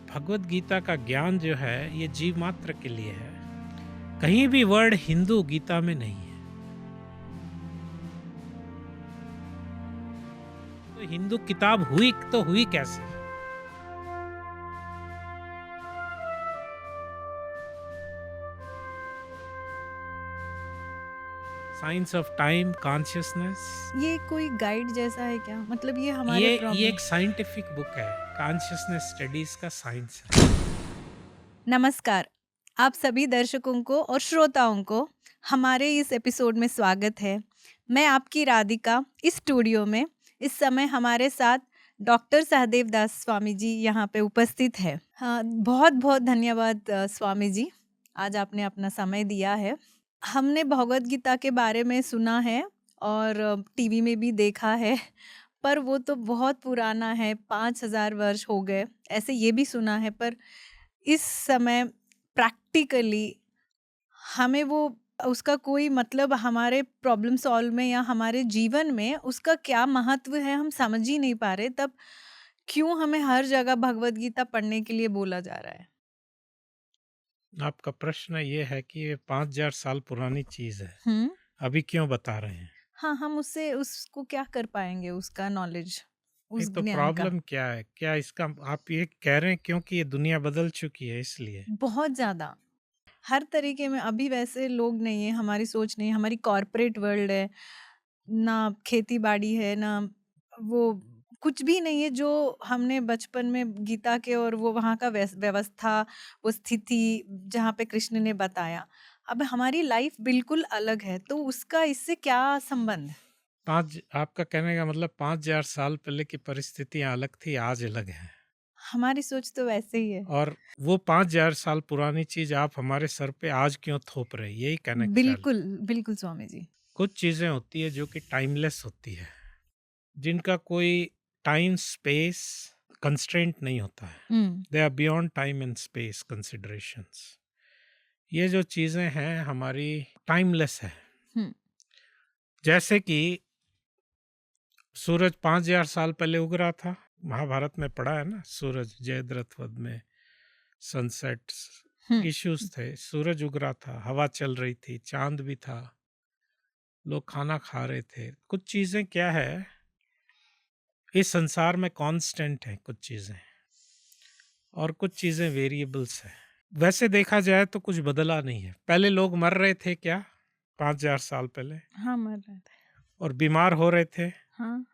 भगवत गीता का ज्ञान जो है ये जीव मात्र के लिए है। कहीं भी वर्ड हिंदू गीता में नहीं है। तो हिंदू किताब हुई तो हुई कैसे? Science of time consciousness. ये कोई गाइड जैसा है क्या? मतलब ये हमारे ये प्रॉब्लम। एक साइंटिफिक बुक है। कॉन्शियसनेस स्टडीज का साइंस है। नमस्कार, आप सभी दर्शकों को और श्रोताओं को हमारे इस एपिसोड में स्वागत है। मैं आपकी राधिका इस स्टूडियो में इस समय हमारे साथ डॉक्टर सहदेव दास स्वामी जी यहाँ पे उपस्थित है। हाँ, बहुत बहुत धन्यवाद स्वामी जी, आज आपने अपना समय दिया है। हमने भगवद गीता के बारे में सुना है और टीवी में भी देखा है, पर वो तो बहुत पुराना है, 5000 वर्ष हो गए, ऐसे ये भी सुना है। पर इस समय प्रैक्टिकली हमें वो उसका कोई मतलब हमारे प्रॉब्लम सॉल्व में या हमारे जीवन में उसका क्या महत्व है हम समझ ही नहीं पा रहे। तब क्यों हमें हर जगह भगवद गीता पढ़ने के लिए बोला जा रहा है? आपका प्रश्न ये है कि ये 5000 साल पुरानी चीज है, हम्म। अभी क्यों बता रहे हैं? हाँ, हम उससे उसको क्या कर पाएंगे, उसका नॉलेज, नहीं उस तो ज्ञान का। प्रॉब्लम क्या है? क्या इसका आप ये कह रहे हैं क्योंकि ये दुनिया बदल चुकी है इसलिए? बहुत ज़्यादा, हर तरीके में अभी वैसे लोग नहीं है, हमारी सोच नहीं है, हमारी कॉर्पोरेट वर्ल्ड है, ना खेती-बाड़ी है, ना वो कुछ भी नहीं है जो हमने बचपन में गीता के और वो वहाँ का व्यवस्था, वो स्थिति जहाँ पे कृष्ण ने बताया। अब हमारी लाइफ बिल्कुल अलग है, तो उसका इससे क्या संबंध? आपका कहने का मतलब 5000 साल पहले की परिस्थितियां अलग थी, आज अलग है। हमारी सोच तो वैसे ही है। और वो 5000 साल पुरानी चीज आप हमारे सर पे आज क्यों थोप रहे हैं, यही कहने का ख्याल है। बिल्कुल, बिल्कुल स्वामी जी। कुछ चीजें होती है जो कि टाइमलेस होती है, जिनका कोई टाइम स्पेस कंस्ट्रेंट नहीं होता है। Hmm, they are beyond time and space considerations. ये जो चीजें हैं हमारी टाइमलेस है। हुँ, जैसे कि सूरज 5000 साल पहले उग रहा था, महाभारत में पढ़ा है ना, सूरज जयद्रथ वध में सनसेट्स हुँ, इश्यूज थे। सूरज उग रहा था, हवा चल रही थी, चांद भी था, लोग खाना खा रहे थे। कुछ चीजें क्या है इस संसार में कांस्टेंट है, कुछ चीजें, और कुछ चीजें वेरिएबल्स है। वैसे देखा जाए तो कुछ बदला नहीं है। पहले लोग मर रहे थे क्या 5000 साल पहले, हाँ, मर रहा था। और बीमार हो रहे थे? हाँ,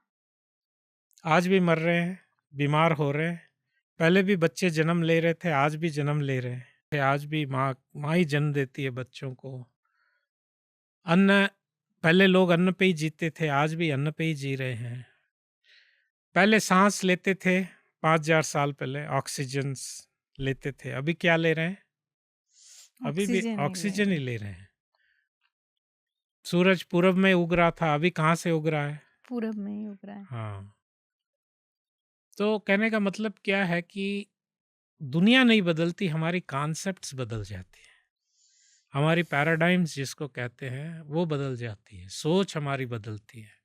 आज भी मर रहे हैं, बीमार हो रहे हैं। पहले भी बच्चे जन्म ले रहे थे, आज भी जन्म ले रहे हैं। आज भी माँ ही जन्म देती है बच्चों को। अन्न, पहले लोग अन्न पे ही जीते थे, आज भी अन्न पे ही जी रहे हैं। पहले सांस लेते थे 5000 साल पहले, ऑक्सीजन लेते थे, अभी क्या ले रहे हैं? अभी भी ऑक्सीजन ही ले ऑक्सीजन रहे ही हैं। ले रहे हैं। सूरज पूरब में उग रहा था, अभी कहाँ से उग रहा है? पूरब में ही उग रहा है। हाँ। तो कहने का मतलब क्या है कि दुनिया नहीं बदलती, हमारी कॉन्सेप्ट्स बदल जाती है। हमारी पैराडाइम्स जिसको कहते हैं वो बदल जाती है, सोच हमारी बदलती है।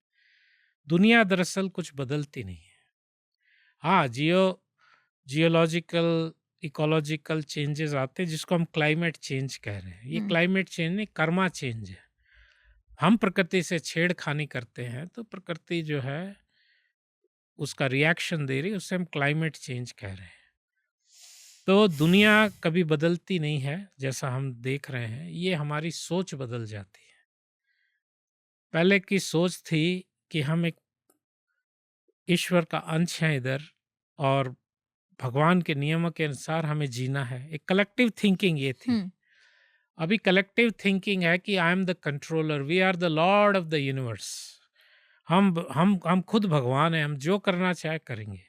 दुनिया दरअसल कुछ बदलती नहीं है। हाँ, जियोलॉजिकल इकोलॉजिकल चेंजेस आते हैं जिसको हम क्लाइमेट चेंज कह रहे हैं। ये हुँ, क्लाइमेट चेंज नहीं, कर्मा चेंज है। हम प्रकृति से छेड़खानी करते हैं तो प्रकृति जो है उसका रिएक्शन दे रही है, उससे हम क्लाइमेट चेंज कह रहे हैं। तो दुनिया कभी बदलती नहीं है जैसा हम देख रहे हैं, ये हमारी सोच बदल जाती है। पहले की सोच थी कि हम एक ईश्वर का अंश हैं इधर, और भगवान के नियमों के अनुसार हमें जीना है। एक कलेक्टिव थिंकिंग ये थी। हुँ, अभी कलेक्टिव थिंकिंग है कि I am the controller, we are the lord of the universe. हम खुद भगवान हैं, हम जो करना चाहे करेंगे।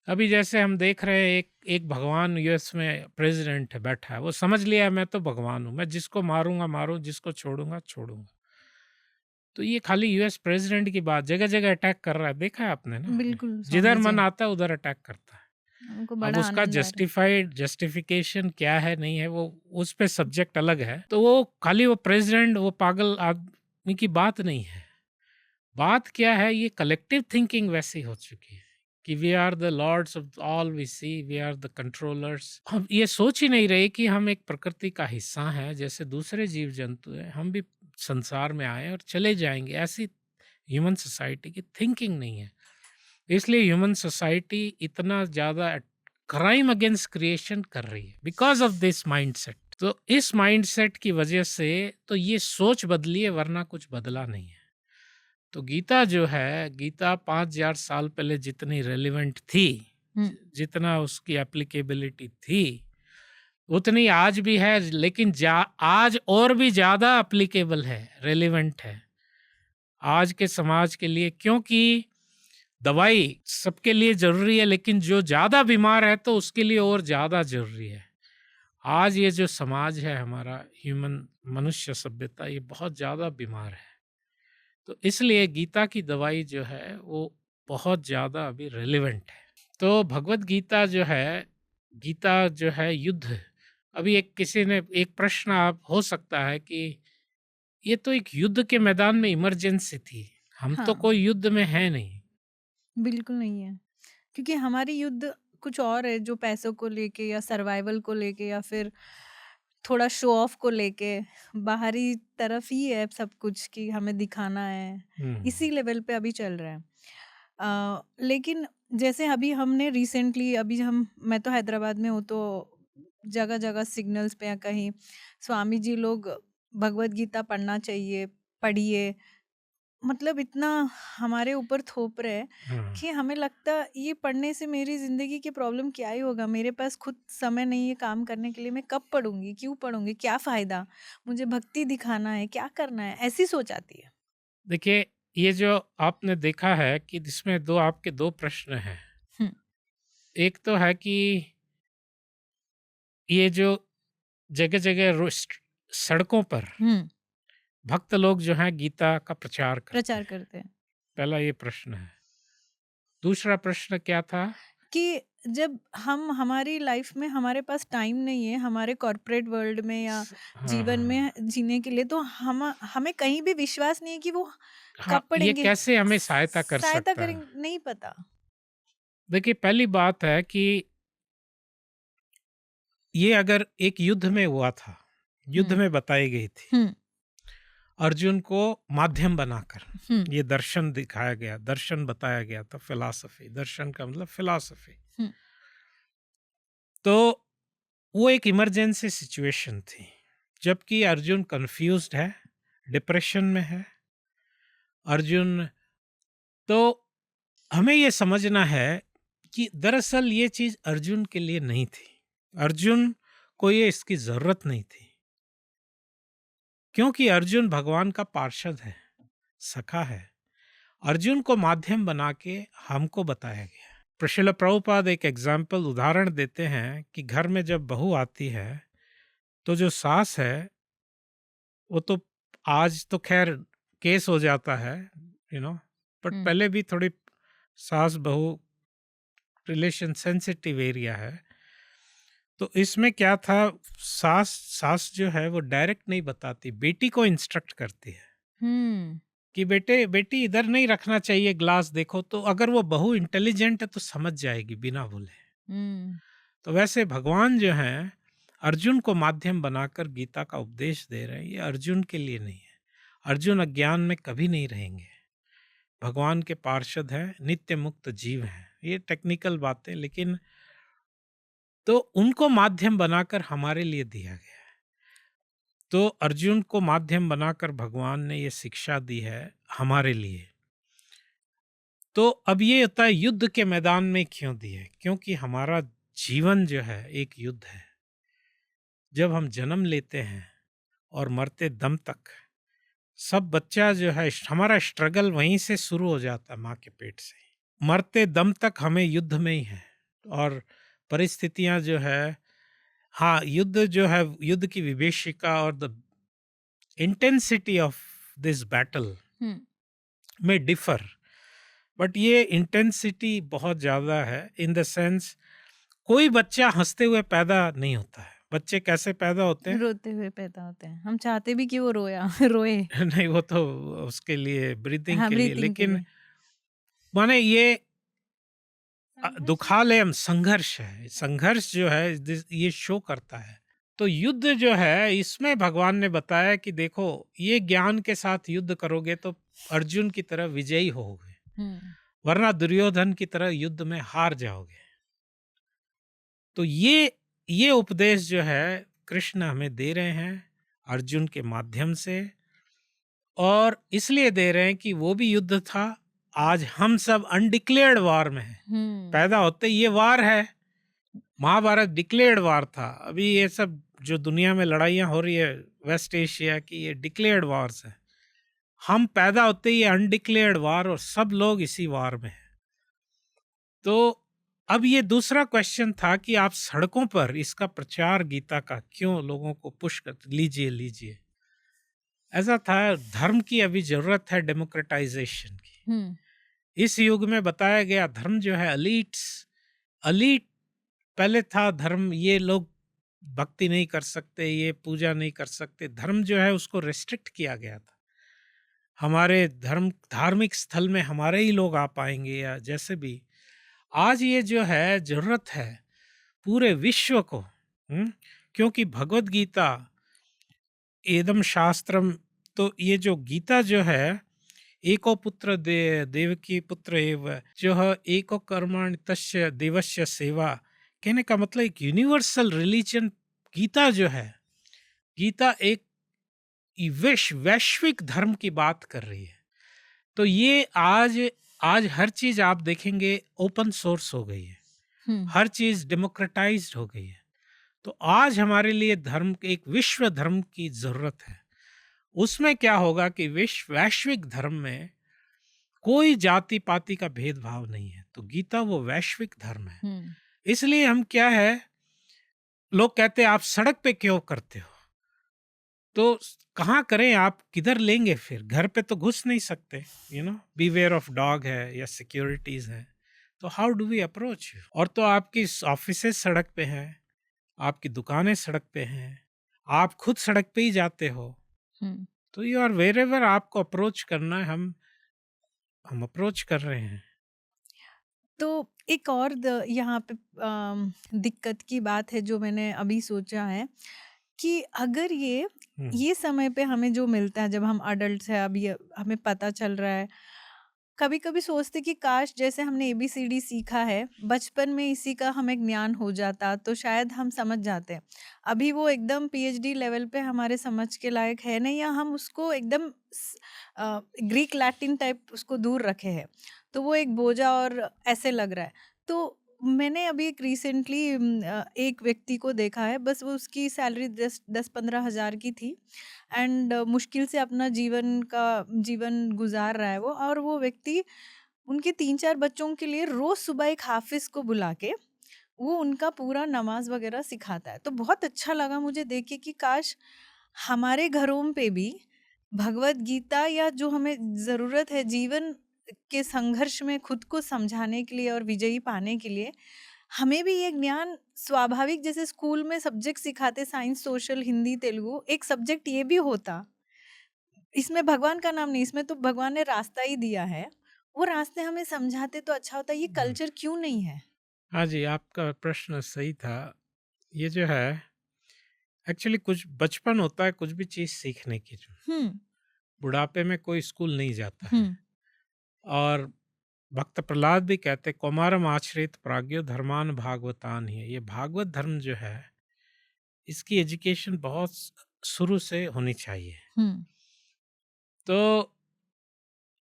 अभी जैसे हम देख रहे हैं, एक एक भगवान यूएस में प्रेसिडेंट है, बैठा है, वो समझ लिया है मैं तो भगवान हूँ, मैं जिसको मारूंगा मारूं, जिसको छोड़ूंगा छोड़ूंगा। तो ये खाली यूएस प्रेसिडेंट की बात, जगह जगह अटैक कर रहा है, देखा है आपने ना? बिल्कुल जिधर स्वामी जी। मन आता है उधर अटैक करता है। उनको अब बड़ा उसका आनंद आ रहा है। जस्टिफिकेशन क्या है नहीं है, वो उस पे सब्जेक्ट अलग है। तो वो खाली वो प्रेसिडेंट, वो पागल आदमी की बात नहीं है। बात क्या है, ये कलेक्टिव थिंकिंग वैसी हो चुकी है कि we are the lords of all we see, we are the controllers. हम ये सोच ही नहीं रहे कि हम एक प्रकृति का हिस्सा हैं, जैसे दूसरे जीव जंतु हैं, हम भी संसार में आए और चले जाएंगे। ऐसी ह्यूमन सोसाइटी की थिंकिंग नहीं है। इसलिए ह्यूमन सोसाइटी इतना ज़्यादा क्राइम अगेंस्ट क्रिएशन कर रही है बिकॉज ऑफ दिस माइंडसेट। तो इस माइंडसेट की वजह से तो ये सोच बदली है, वरना कुछ बदला नहीं है। तो गीता जो है, गीता 5000 साल पहले जितनी रेलिवेंट थी, हम्म, जितना उसकी एप्लीकेबिलिटी थी, उतनी आज भी है, लेकिन आज और भी ज़्यादा एप्लीकेबल है, रेलिवेंट है आज के समाज के लिए। क्योंकि दवाई सबके लिए जरूरी है, लेकिन जो ज़्यादा बीमार है तो उसके लिए और ज़्यादा जरूरी है। आज ये जो समाज है हमारा, ह्यूमन मनुष्य सभ्यता, ये बहुत ज़्यादा बीमार है। तो इसलिए गीता की दवाई जो है वो बहुत ज़्यादा अभी रेलेवेंट है। तो भगवत गीता जो है, गीता जो है युद्ध। अभी एक किसी ने एक प्रश्न आप हो सकता है कि ये तो एक युद्ध के मैदान में इमरजेंसी थी, हम तो हाँ, कोई युद्ध में है नहीं। बिल्कुल नहीं है। क्योंकि हमारी युद्ध कुछ और है, जो पैसों को लेके या सर्वाइवल को लेके या फिर थोड़ा शो ऑफ को लेके बाहरी तरफ ही है सब कुछ, कि हमें दिखाना है। इसी लेवल पे अभी चल रहा है। लेकिन जैसे अभी हमने रिसेंटली, अभी हम मैं तो हैदराबाद में हूँ, तो जगह जगह सिग्नल्स पे या कहीं स्वामी जी लोग भगवत गीता पढ़ना चाहिए, पढ़िए, मतलब इतना हमारे ऊपर थोप रहे हैं कि हमें लगता ये पढ़ने से मेरी ज़िंदगी की प्रॉब्लम क्या ही होगा, मेरे पास खुद समय नहीं है काम करने के लिए, मैं कब पढ़ूंगी, क्यों पढ़ूंगी, क्या फ़ायदा, मुझे भक्ति दिखाना है, क्या करना है, ऐसी सोच आती है। देखिए, ये जो आपने देखा है कि इसमें दो आपके दो प्रश्न हैं। हम्म, एक तो है कि ये जो जगह जगह सड़कों पर हम्म, भक्त लोग जो हैं गीता का प्रचार करते प्रचार हैं, करते हैं पहला ये प्रश्न है। दूसरा प्रश्न क्या था? कि जब हम हमारी लाइफ में हमारे पास टाइम नहीं है, हमारे कॉर्पोरेट वर्ल्ड में या हाँ, जीवन हाँ, में जीने के लिए, तो हम हमें कहीं भी विश्वास नहीं है कि वो हाँ, कब ये पढ़ेंगे, कैसे हमें सहायता कर सहायता सकता है? करेंगे, नहीं पता। देखिए, पहली बात है कि ये अगर एक युद्ध में हुआ था, युद्ध हम्म, में बताई गई थी, हम्म, अर्जुन को माध्यम बनाकर हम्म, ये दर्शन दिखाया गया, दर्शन बताया गया था, फिलॉसफी, दर्शन का मतलब फिलॉसफी। हम्म, तो वो एक इमरजेंसी सिचुएशन थी, जबकि अर्जुन कंफ्यूज्ड है, डिप्रेशन में है अर्जुन। तो हमें ये समझना है कि दरअसल ये चीज अर्जुन के लिए नहीं थी, अर्जुन को ये इसकी जरूरत नहीं थी, क्योंकि अर्जुन भगवान का पार्षद है, सखा है। अर्जुन को माध्यम बना के हमको बताया गया। श्रील प्रभुपाद एक एग्जाम्पल उदाहरण देते हैं कि घर में जब बहू आती है तो जो सास है वो तो, आज तो खैर केस हो जाता है, बट हम्म, पहले भी थोड़ी सास बहू रिलेशन सेंसिटिव एरिया है। तो इसमें क्या था, सास सास जो है वो डायरेक्ट नहीं बताती, बेटी को इंस्ट्रक्ट करती है हम्म, कि बेटे बेटी इधर नहीं रखना चाहिए ग्लास, देखो। तो अगर वो बहू इंटेलिजेंट है तो समझ जाएगी बिना बोले। हम्म, तो वैसे भगवान जो हैं अर्जुन को माध्यम बनाकर गीता का उपदेश दे रहे हैं, ये अर्जुन के लिए नहीं है। अर्जुन अज्ञान में कभी नहीं रहेंगे, भगवान के पार्षद हैं, नित्य मुक्त जीव हैं। ये टेक्निकल बातें, लेकिन तो उनको माध्यम बनाकर हमारे लिए दिया गया है। तो अर्जुन को माध्यम बनाकर भगवान ने ये शिक्षा दी है हमारे लिए। तो अब ये होता है युद्ध के मैदान में क्यों दी है, क्योंकि हमारा जीवन जो है एक युद्ध है। जब हम जन्म लेते हैं और मरते दम तक, सब बच्चा जो है हमारा स्ट्रगल वहीं से शुरू हो जाता है, माँ के पेट से ही। मरते दम तक हमें युद्ध में ही है। और परिस्थितियां जो है, हाँ, युद्ध जो है, युद्ध की विभीषिका और the intensity of this battle hmm, may differ, but ये इंटेंसिटी बहुत ज्यादा है। इन द सेंस, कोई बच्चा हंसते हुए पैदा नहीं होता है। बच्चे कैसे पैदा होते हैं? रोते हुए पैदा होते हैं, हम चाहते भी कि वो रोया रोए। नहीं, वो तो उसके लिए ब्रीदिंग हाँ, के लिए, ब्रीथिंग के लेकिन लिए। माने ये दुखालयम संघर्ष है। संघर्ष जो है ये शो करता है। तो युद्ध जो है इसमें भगवान ने बताया कि देखो ये ज्ञान के साथ युद्ध करोगे तो अर्जुन की तरह विजयी होगे, वरना दुर्योधन की तरह युद्ध में हार जाओगे। तो ये उपदेश जो है कृष्ण हमें दे रहे हैं अर्जुन के माध्यम से, और इसलिए दे रहे हैं कि वो भी युद्ध था। आज हम सब अनडिक्लेयर्ड वॉर में हैं। पैदा होते ये वार है। महाभारत डिक्लेयर्ड वार था। अभी ये सब जो दुनिया में लड़ाइयाँ हो रही है वेस्ट एशिया की, ये डिक्लेयर्ड वार्स है। हम पैदा होते ही अनडिक्लेयर्ड वार, और सब लोग इसी वार में हैं। तो अब ये दूसरा क्वेश्चन था कि आप सड़कों पर इसका प्रचार गीता का क्यों लोगों को पुश कर लीजिए। ऐसा था, धर्म की अभी जरूरत है डेमोक्रेटाइजेशन की। इस युग में बताया गया धर्म जो है अलीट पहले था धर्म, ये लोग भक्ति नहीं कर सकते, ये पूजा नहीं कर सकते। धर्म जो है उसको रेस्ट्रिक्ट किया गया था। हमारे धार्मिक स्थल में हमारे ही लोग आ पाएंगे या जैसे भी। आज ये जो है जरूरत है पूरे विश्व को, क्योंकि भगवत गीता एदम शास्त्रम, तो ये जो गीता जो है एको पुत्र देवकी पुत्र एव जो है एको कर्माणि तस्य देवस्य सेवा, कहने का मतलब एक यूनिवर्सल रिलीजन गीता जो है, गीता एक वैश्विक धर्म की बात कर रही है। तो ये आज हर चीज आप देखेंगे ओपन सोर्स हो गई है, हर चीज डेमोक्रेटाइज्ड हो गई है। तो आज हमारे लिए धर्म, एक विश्व धर्म की जरूरत है। उसमें क्या होगा कि वैश्विक धर्म में कोई जाति पाति का भेदभाव नहीं है। तो गीता वो वैश्विक धर्म है। इसलिए हम क्या है, लोग कहते हैं आप सड़क पे क्यों करते हो, तो कहाँ करें, आप किधर लेंगे फिर, घर पे तो घुस नहीं सकते, बीवेयर ऑफ डॉग है या सिक्योरिटीज है। तो हाउ डू वी अप्रोच। और तो आपकी ऑफिसेज सड़क पे हैं, आपकी दुकानें सड़क पे हैं, आप खुद सड़क पे ही जाते हो। तो यू आर वेर एवर आपको अप्रोच करना है, हम अप्रोच कर रहे हैं। तो एक और यहाँ पे दिक्कत की बात है जो मैंने अभी सोचा है कि अगर ये समय पे हमें जो मिलता है जब हम अडल्ट है, अभी हमें पता चल रहा है, कभी कभी सोचते कि काश जैसे हमने एबीसीडी सीखा है बचपन में इसी का हमें ज्ञान हो जाता तो शायद हम समझ जाते। अभी वो एकदम पीएचडी लेवल पे हमारे समझ के लायक है नहीं, या हम उसको एकदम ग्रीक लैटिन टाइप उसको दूर रखे हैं, तो वो एक बोझा और ऐसे लग रहा है। तो मैंने अभी एक रिसेंटली एक व्यक्ति को देखा है, बस वो उसकी सैलरी 10-15 हज़ार की थी एंड मुश्किल से अपना जीवन गुजार रहा है वो। और वो व्यक्ति उनके 3-4 बच्चों के लिए रोज सुबह एक हाफिज को बुला के वो उनका पूरा नमाज वगैरह सिखाता है। तो बहुत अच्छा लगा मुझे देख के कि काश हमारे घरों पे भी भगवत गीता, या जो हमें ज़रूरत है जीवन के संघर्ष में खुद को समझाने के लिए और विजयी पाने के लिए, हमें भी ये ज्ञान स्वाभाविक, जैसे स्कूल में सब्जेक्ट सिखाते साइंस सोशल हिंदी तेलुगु, एक सब्जेक्ट ये भी होता। इसमें भगवान का नाम नहीं, इसमें तो भगवान ने रास्ता ही दिया है, वो रास्ते हमें समझाते तो अच्छा होता। ये कल्चर क्यों नहीं है? हाँ जी, आपका प्रश्न सही था। ये जो है एक्चुअली कुछ बचपन होता है कुछ भी चीज सीखने की, जो बुढ़ापे में कोई स्कूल नहीं जाता है। और भक्त प्रहलाद भी कहते कौमारम आश्रित प्राज्ञो धर्मान भागवतान ही। ये भागवत धर्म जो है इसकी एजुकेशन बहुत शुरू से होनी चाहिए। तो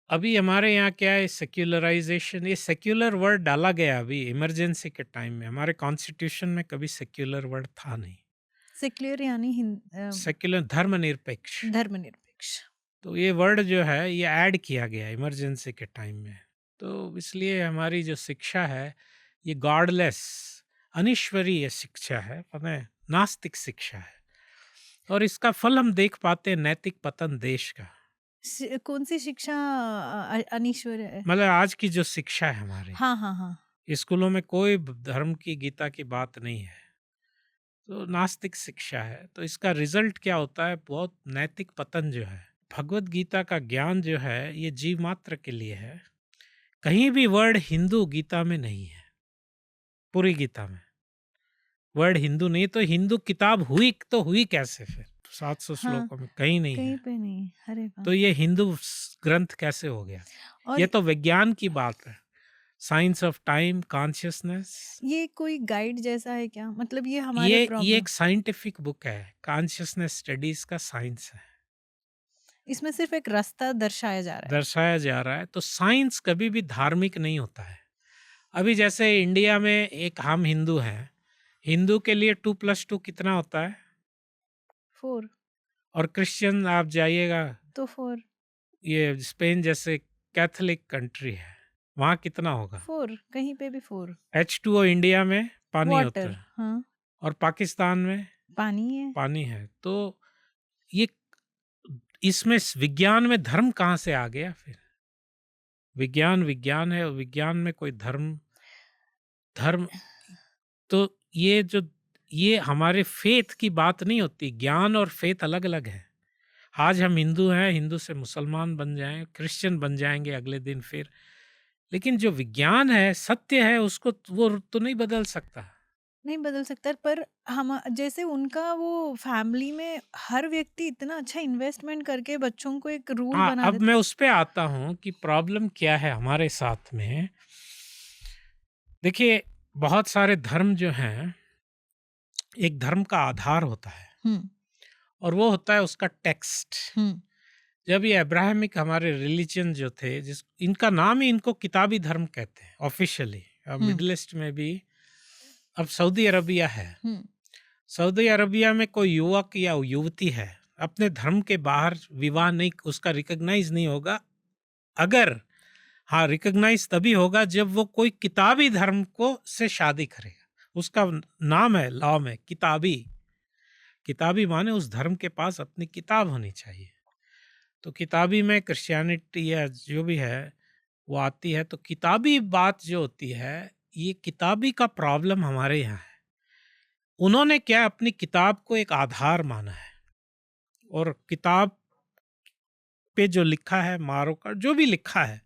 अभी हमारे यहाँ क्या है, सेक्युलराइजेशन, ये सेक्युलर वर्ड डाला गया अभी इमरजेंसी के टाइम में। हमारे कॉन्स्टिट्यूशन में कभी सेक्युलर वर्ड था नहीं। सेक्युलर यानी सेक्युलर धर्मनिरपेक्ष। तो ये वर्ड जो है ये ऐड किया गया इमरजेंसी के टाइम में। तो इसलिए हमारी जो शिक्षा है ये गॉडलेस अनिश्वरीय शिक्षा है, पता है, नास्तिक शिक्षा है। और इसका फल हम देख पाते हैं नैतिक पतन देश का। कौन सी शिक्षा अनिश्वर है? मतलब आज की जो शिक्षा है हमारी, हाँ, स्कूलों में कोई धर्म की गीता की बात नहीं है, तो नास्तिक शिक्षा है। तो इसका रिजल्ट क्या होता है, बहुत नैतिक पतन जो है। भगवत गीता का ज्ञान जो है ये जीव मात्र के लिए है। कहीं भी वर्ड हिंदू गीता में नहीं है। पूरी गीता में वर्ड हिंदू नहीं, तो हिंदू किताब हुई तो हुई कैसे फिर? 700 हाँ, श्लोकों में कहीं नहीं कहीं है। पे नहीं। अरे वाह! तो ये हिंदू ग्रंथ कैसे हो गया? और ये तो विज्ञान की बात है, साइंस ऑफ टाइम, कॉन्शियसनेस। ये कोई गाइड जैसा है क्या? मतलब ये हमारे ये प्रॉब्लम एक साइंटिफिक बुक है, कॉन्शियसनेस स्टडीज का साइंस है, इसमें सिर्फ़ एक रास्ता दर्शाया जा रहा है। दर्शाया जा रहा है। तो साइंस कभी भी धार्मिक नहीं होता है। अभी जैसे इंडिया में एक हम हिंदू हैं, हिंदू के लिए 2+2 कितना होता है? 4 और क्रिश्चियन आप जाइएगा, तो 4 ये स्पेन जैसे कैथोलिक कंट्री है, वहाँ कितना होगा? 4 कहीं पे भी 4 H2O इंडिया में पानी होता वाटर है, हाँ, और पाकिस्तान में पानी है। पानी है। तो ये इसमें विज्ञान में धर्म कहाँ से आ गया फिर? विज्ञान विज्ञान है, और विज्ञान में कोई धर्म धर्म तो ये हमारे फेथ की बात नहीं होती। ज्ञान और फेथ अलग अलग है। आज हम हिंदू हैं, हिंदू से मुसलमान बन जाएं, क्रिश्चियन बन जाएंगे अगले दिन फिर, लेकिन जो विज्ञान है, सत्य है, उसको वो तो नहीं बदल सकता। नहीं बदल सकता पर हम जैसे उनका वो फैमिली में हर व्यक्ति इतना अच्छा इन्वेस्टमेंट करके बच्चों को एक रूल हाँ, बना अब देता मैं है। उस पे आता हूँ कि प्रॉब्लम क्या है हमारे साथ में। देखिए, बहुत सारे धर्म जो हैं, एक धर्म का आधार होता है, हुँ, और वो होता है उसका टेक्स्ट। हुँ, जब ये अब्राहमिक हमारे रिलीजन जो थे, जिस इनका नाम ही इनको किताबी धर्म कहते हैं ऑफिशियली। अब हुँ, मिडिल ईस्ट में भी, अब सऊदी अरबिया है, हुँ, सऊदी अरबिया में कोई युवक या युवती है, अपने धर्म के बाहर विवाह नहीं, उसका रिकॉग्नाइज नहीं होगा। अगर हाँ, रिकॉग्नाइज तभी होगा जब वो कोई किताबी धर्म को से शादी करेगा। उसका नाम है लॉ में किताबी। किताबी माने उस धर्म के पास अपनी किताब होनी चाहिए। तो किताबी में क्रिश्चियनिटी या जो भी है वो आती है। तो किताबी बात जो होती है, ये किताबी का प्रॉब्लम हमारे यहाँ है। उन्होंने क्या अपनी किताब को एक आधार माना है, और किताब पे जो लिखा है, मारो का जो भी लिखा है,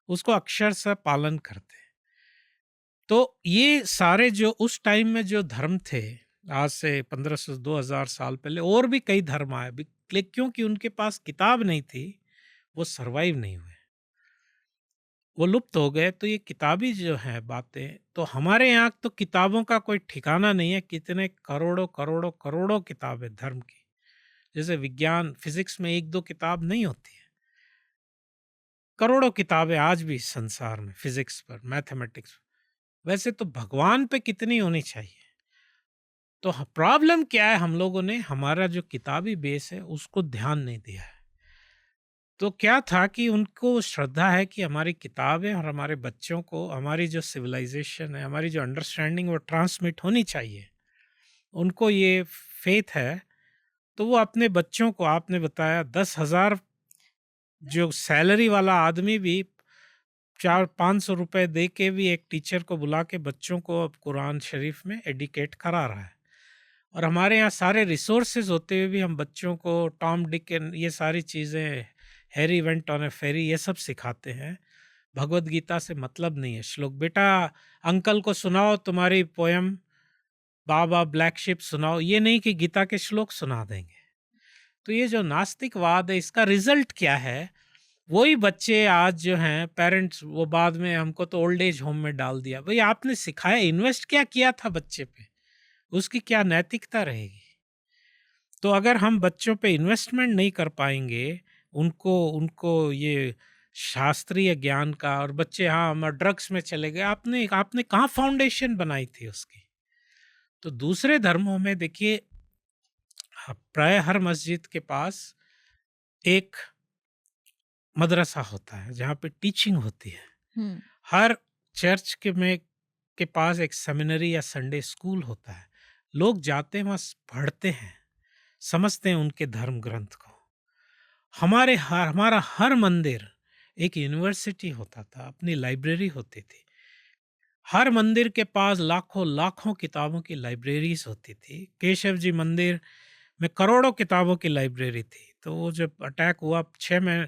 उसको अक्षर से पालन करते हैं। तो ये सारे जो उस टाइम में जो धर्म थे, आज से 1500-2000 साल पहले और भी कई धर्म आए, क्योंकि उनके पास किताब नहीं थी, वो सरवाइव नहीं हुए, वो लुप्त हो गए। तो ये किताबी जो है बातें, तो हमारे यहाँ तो किताबों का कोई ठिकाना नहीं है, कितने करोड़ों करोड़ों करोड़ों किताबें धर्म की। जैसे विज्ञान फिजिक्स में एक दो किताब नहीं होती है, करोड़ों किताबें आज भी संसार में फिजिक्स पर, मैथमेटिक्स। वैसे तो भगवान पे कितनी होनी चाहिए। तो प्रॉब्लम क्या है, हम लोगों ने हमारा जो किताबी बेस है उसको ध्यान नहीं दिया है। तो क्या था कि उनको श्रद्धा है कि हमारी किताबें और हमारे बच्चों को हमारी जो सिविलाइजेशन है, हमारी जो अंडरस्टैंडिंग, वो ट्रांसमिट होनी चाहिए। उनको ये फेथ है। तो वो अपने बच्चों को, आपने बताया 10,000 जो सैलरी वाला आदमी भी 400-500 रुपए दे के भी एक टीचर को बुला के बच्चों को अब कुरान शरीफ में एडुकेट करा रहा है। और हमारे यहाँ सारे रिसोर्सेज होते हुए भी हम बच्चों को टॉम डिक एंड ये सारी चीज़ें, हैरी वेंट ऑन ए फेरी, ये सब सिखाते हैं। भगवत गीता से मतलब नहीं है। श्लोक बेटा अंकल को सुनाओ तुम्हारी पोयम, बाबा ब्लैक शिप सुनाओ, ये नहीं कि गीता के श्लोक सुना देंगे। तो ये जो नास्तिकवाद है, इसका रिजल्ट क्या है? वही बच्चे आज जो हैं, पेरेंट्स वो बाद में हमको तो ओल्ड एज होम में डाल दिया। भाई आपने सिखाया, इन्वेस्ट क्या किया था बच्चे पे, उसकी क्या नैतिकता रहेगी? तो अगर हम बच्चों पे इन्वेस्टमेंट नहीं कर पाएंगे, उनको उनको ये शास्त्रीय ज्ञान का, और बच्चे हाँ हम ड्रग्स में चले गए, आपने आपने कहाँ फाउंडेशन बनाई थी उसकी? तो दूसरे धर्मों में देखिए, प्राय हर मस्जिद के पास एक मदरसा होता है जहाँ पे टीचिंग होती है। हुँ, हर चर्च के पास एक सेमिनरी या संडे स्कूल होता है। लोग जाते हैं, वहाँ पढ़ते हैं, समझते हैं उनके धर्म ग्रंथ को। हमारा हर मंदिर एक यूनिवर्सिटी होता था, अपनी लाइब्रेरी होती थी। हर मंदिर के पास लाखों लाखों किताबों की लाइब्रेरीज होती थी। केशव जी मंदिर में करोड़ों किताबों की लाइब्रेरी थी। तो वो जब अटैक हुआ 6 महीने,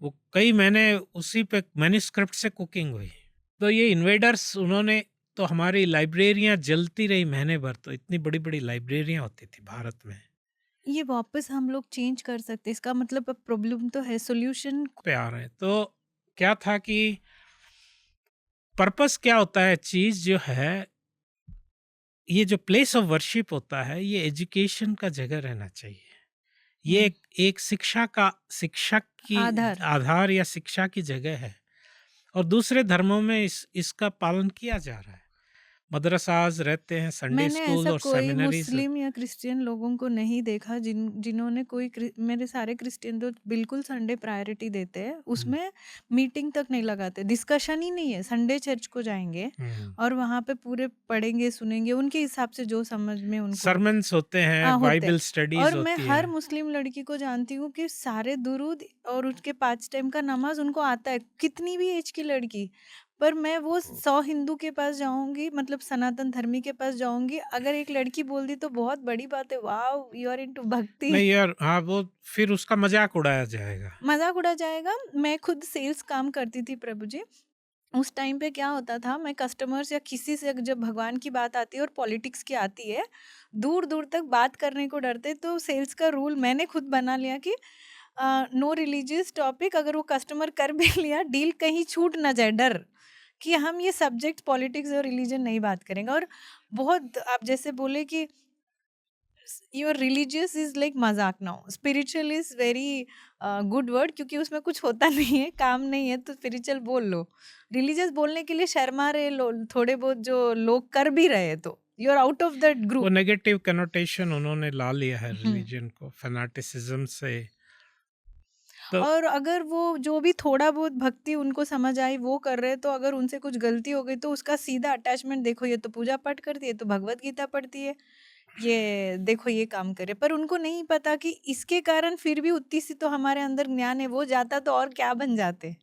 वो कई महीने उसी पे मैन्युस्क्रिप्ट से कुकिंग हुई। तो ये इन्वेडर्स, उन्होंने तो हमारी लाइब्रेरियां जलती रही महीने भर, तो इतनी बड़ी बड़ी लाइब्रेरियां होती थी भारत में। ये वापस हम लोग चेंज कर सकते हैं, इसका मतलब अब प्रॉब्लम तो है, सॉल्यूशन पे आ रहे हैं तो क्या था कि पर्पस क्या होता है, चीज जो है, ये जो प्लेस ऑफ वर्शिप होता है ये एजुकेशन का जगह रहना चाहिए। ये एक शिक्षक की आधार। आधार या शिक्षा की जगह है। और दूसरे धर्मों में इसका पालन किया जा रहा है। मदरसाज रहते हैं, संडे मैंने स्कूल ऐसा और कोई सेमिनरीज। मुस्लिम या क्रिश्चियन लोगों को नहीं देखा जिन्होंने मेरे सारे क्रिश्चियन तो बिल्कुल संडे प्रायोरिटी देते हैं, उसमें मीटिंग तक नहीं लगाते, डिस्कशन ही नहीं है, संडे चर्च को जाएंगे और वहाँ पे पूरे पढ़ेंगे सुनेंगे उनके हिसाब से जो समझ में उनको सरमन्स होते हैं, होते बाइबल हैं। स्टडीज और मैं होती हर है। मुस्लिम लड़की को जानती हूँ कि सारे दुरूद और उसके 5 टाइम का नमाज उनको आता है, कितनी भी एज की लड़की। पर मैं वो 100 हिंदू के पास जाऊंगी, मतलब सनातन धर्मी के पास जाऊंगी, अगर एक लड़की बोल दी तो बहुत बड़ी बात है, वाओ यू आर इनटू भक्ति। नहीं यार, हाँ, वो फिर उसका मजाक उड़ाया जाएगा। मजाक उड़ा जाएगा। मैं खुद सेल्स काम करती थी प्रभु जी, उस टाइम पे क्या होता था, मैं कस्टमर्स या किसी से जब भगवान की बात आती है और पॉलिटिक्स की आती है, दूर दूर तक बात करने को डरते, तो सेल्स का रूल मैंने खुद बना लिया कि नो रिलीजियस टॉपिक, अगर वो कस्टमर कर भी लिया डील कहीं छूट ना जाए, डर कि हम ये सब्जेक्ट पॉलिटिक्स और रिलीजन नहीं बात करेंगे। और बहुत आप जैसे बोले कि योर रिलीजियस इज लाइक मजाक, now spiritual is very good word, क्योंकि उसमें कुछ होता नहीं है, काम नहीं है, तो स्पिरिचुअल बोल लो। रिलीजियस बोलने के लिए शर्मा रहे थोड़े बहुत जो लोग कर भी रहे, तो you are out of that वो ग्रुप। नेगेटिव कनोटेशन उन्होंने ला लिया है रिलीजन को, फैनाटिसिज्म से। तो और अगर वो जो भी थोड़ा बहुत भक्ति उनको समझ आई वो कर रहे, तो अगर उनसे कुछ गलती हो गई तो उसका सीधा अटैचमेंट, देखो ये तो पूजा पाठ करती है, तो भगवत गीता पढ़ती है, ये देखो ये काम करे, पर उनको नहीं पता कि इसके कारण फिर भी उतनी सी तो हमारे अंदर ज्ञान है, वो जाता तो और क्या बन जाते।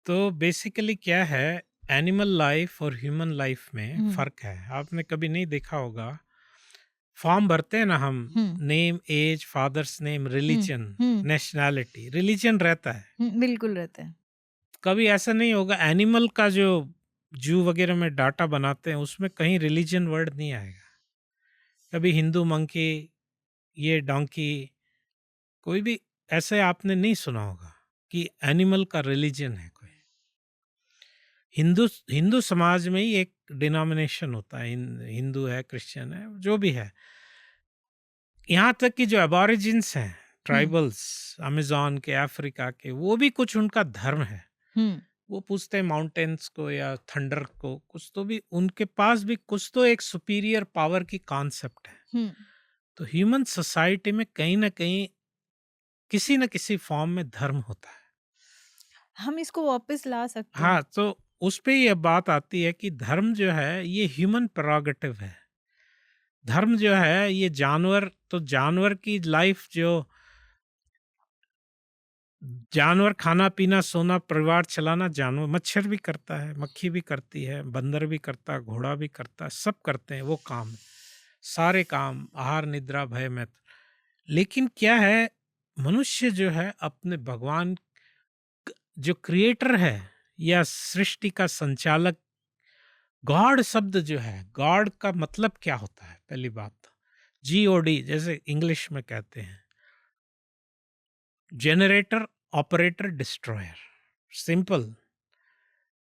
तो बेसिकली क्या है, एनिमल लाइफ और ह्यूमन लाइफ में हम्म फर्क है। आपने कभी नहीं देखा होगा, फॉर्म भरते हैं ना हम, हम्म नेम, एज, फादर्स नेम, हम्म रिलीजन, हम्म नेशनैलिटी, रिलीजन रहता है। बिल्कुल रहते हैं। कभी ऐसा नहीं होगा, एनिमल का जो जू वगैरह में डाटा बनाते हैं उसमें कहीं रिलीजन वर्ड नहीं आएगा। कभी हिंदू मंकी, ये डोंकी, कोई भी ऐसे आपने नहीं सुना होगा कि एनिमल का रिलीजन है कोई। हिंदू हिंदू समाज में ही एक डिनोमिनेशन होता है, हिंदू है, क्रिश्चियन है, जो भी है। यहाँ तक कि जो एबॉरिजिन्स हैं, ट्राइबल्स, अमेज़न के, अफ्रीका के, वो भी कुछ उनका धर्म है। हम्म वो पूछते हैं माउंटेन्स को या थंडर को, कुछ तो भी उनके पास भी कुछ तो एक सुपीरियर पावर की कॉन्सेप्ट है। हम्म तो ह्यूमन सोसाइटी में कहीं ना कहीं किसी न किसी फॉर्म में धर्म होता है। हम इसको वापस ला सकते हैं। हाँ, तो उस पे ये बात आती है कि धर्म जो है ये ह्यूमन प्रेरोगेटिव है। धर्म जो है ये जानवर, तो जानवर की लाइफ, जो जानवर खाना पीना सोना परिवार चलाना, जानवर, मच्छर भी करता है, मक्खी भी करती है, बंदर भी करता है, घोड़ा भी करता है, सब करते हैं वो काम, सारे काम, आहार निद्रा भय मैत्र। लेकिन क्या है, मनुष्य जो है अपने भगवान, जो क्रिएटर है या सृष्टि का संचालक, गॉड शब्द जो है, गॉड का मतलब क्या होता है, पहली बात तो GOD, जैसे इंग्लिश में कहते हैं, जनरेटर, ऑपरेटर, डिस्ट्रॉयर। सिंपल,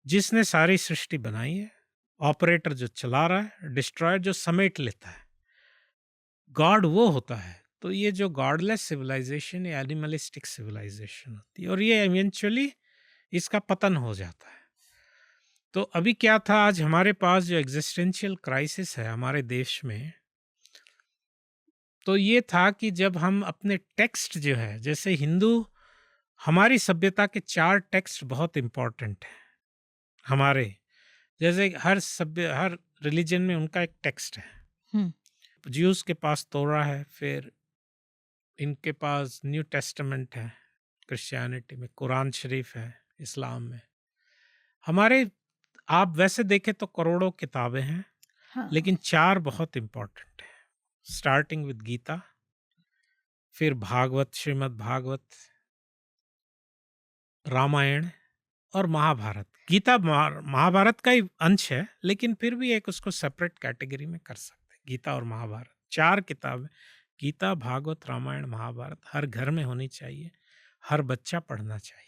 जिसने सारी सृष्टि बनाई है, ऑपरेटर जो चला रहा है, डिस्ट्रॉयर जो समेट लेता है, गॉड वो होता है। तो ये जो गॉडलेस सिविलाइजेशन या एनिमलिस्टिक सिविलाइजेशन होती है, और ये इवेंचुअली इसका पतन हो जाता है। तो अभी क्या था, आज हमारे पास जो एग्जिस्टेंशियल क्राइसिस है हमारे देश में, तो ये था कि जब हम अपने टेक्स्ट जो है, जैसे हिंदू, हमारी सभ्यता के 4 टेक्स्ट बहुत इंपॉर्टेंट हैं हमारे, जैसे हर रिलीजन में उनका एक टेक्स्ट है। ज्यूस के पास तोरा है, फिर इनके पास न्यू टेस्टामेंट है, क्रिश्चियनिटी में कुरान शरीफ है, इस्लाम में हमारे, आप वैसे देखें तो करोड़ों किताबें हैं, हाँ लेकिन 4 बहुत इंपॉर्टेंट है, स्टार्टिंग विद गीता, फिर भागवत, श्रीमद् भागवत, रामायण, और महाभारत। गीता महाभारत का ही अंश है, लेकिन फिर भी एक उसको सेपरेट कैटेगरी में कर सकते हैं। गीता और महाभारत 4 किताबें, गीता, भागवत, रामायण, महाभारत हर घर में होनी चाहिए, हर बच्चा पढ़ना चाहिए।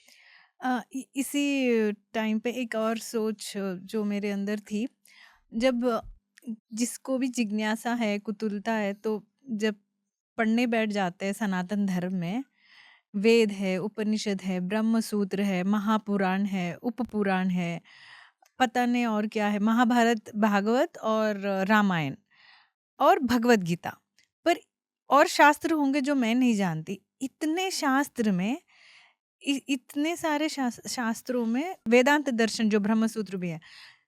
इसी टाइम पे एक और सोच जो मेरे अंदर थी, जब जिसको भी जिज्ञासा है, कुतूहलता है, तो जब पढ़ने बैठ जाते हैं सनातन धर्म में, वेद है, उपनिषद है, ब्रह्म सूत्र है, महापुराण है, उपपुराण है, पता नहीं और क्या है, महाभारत, भागवत और रामायण और भगवत गीता। पर और शास्त्र होंगे जो मैं नहीं जानती। इतने शास्त्र में इतने सारे शास्त्रों में वेदांत दर्शन जो ब्रह्म सूत्र भी है,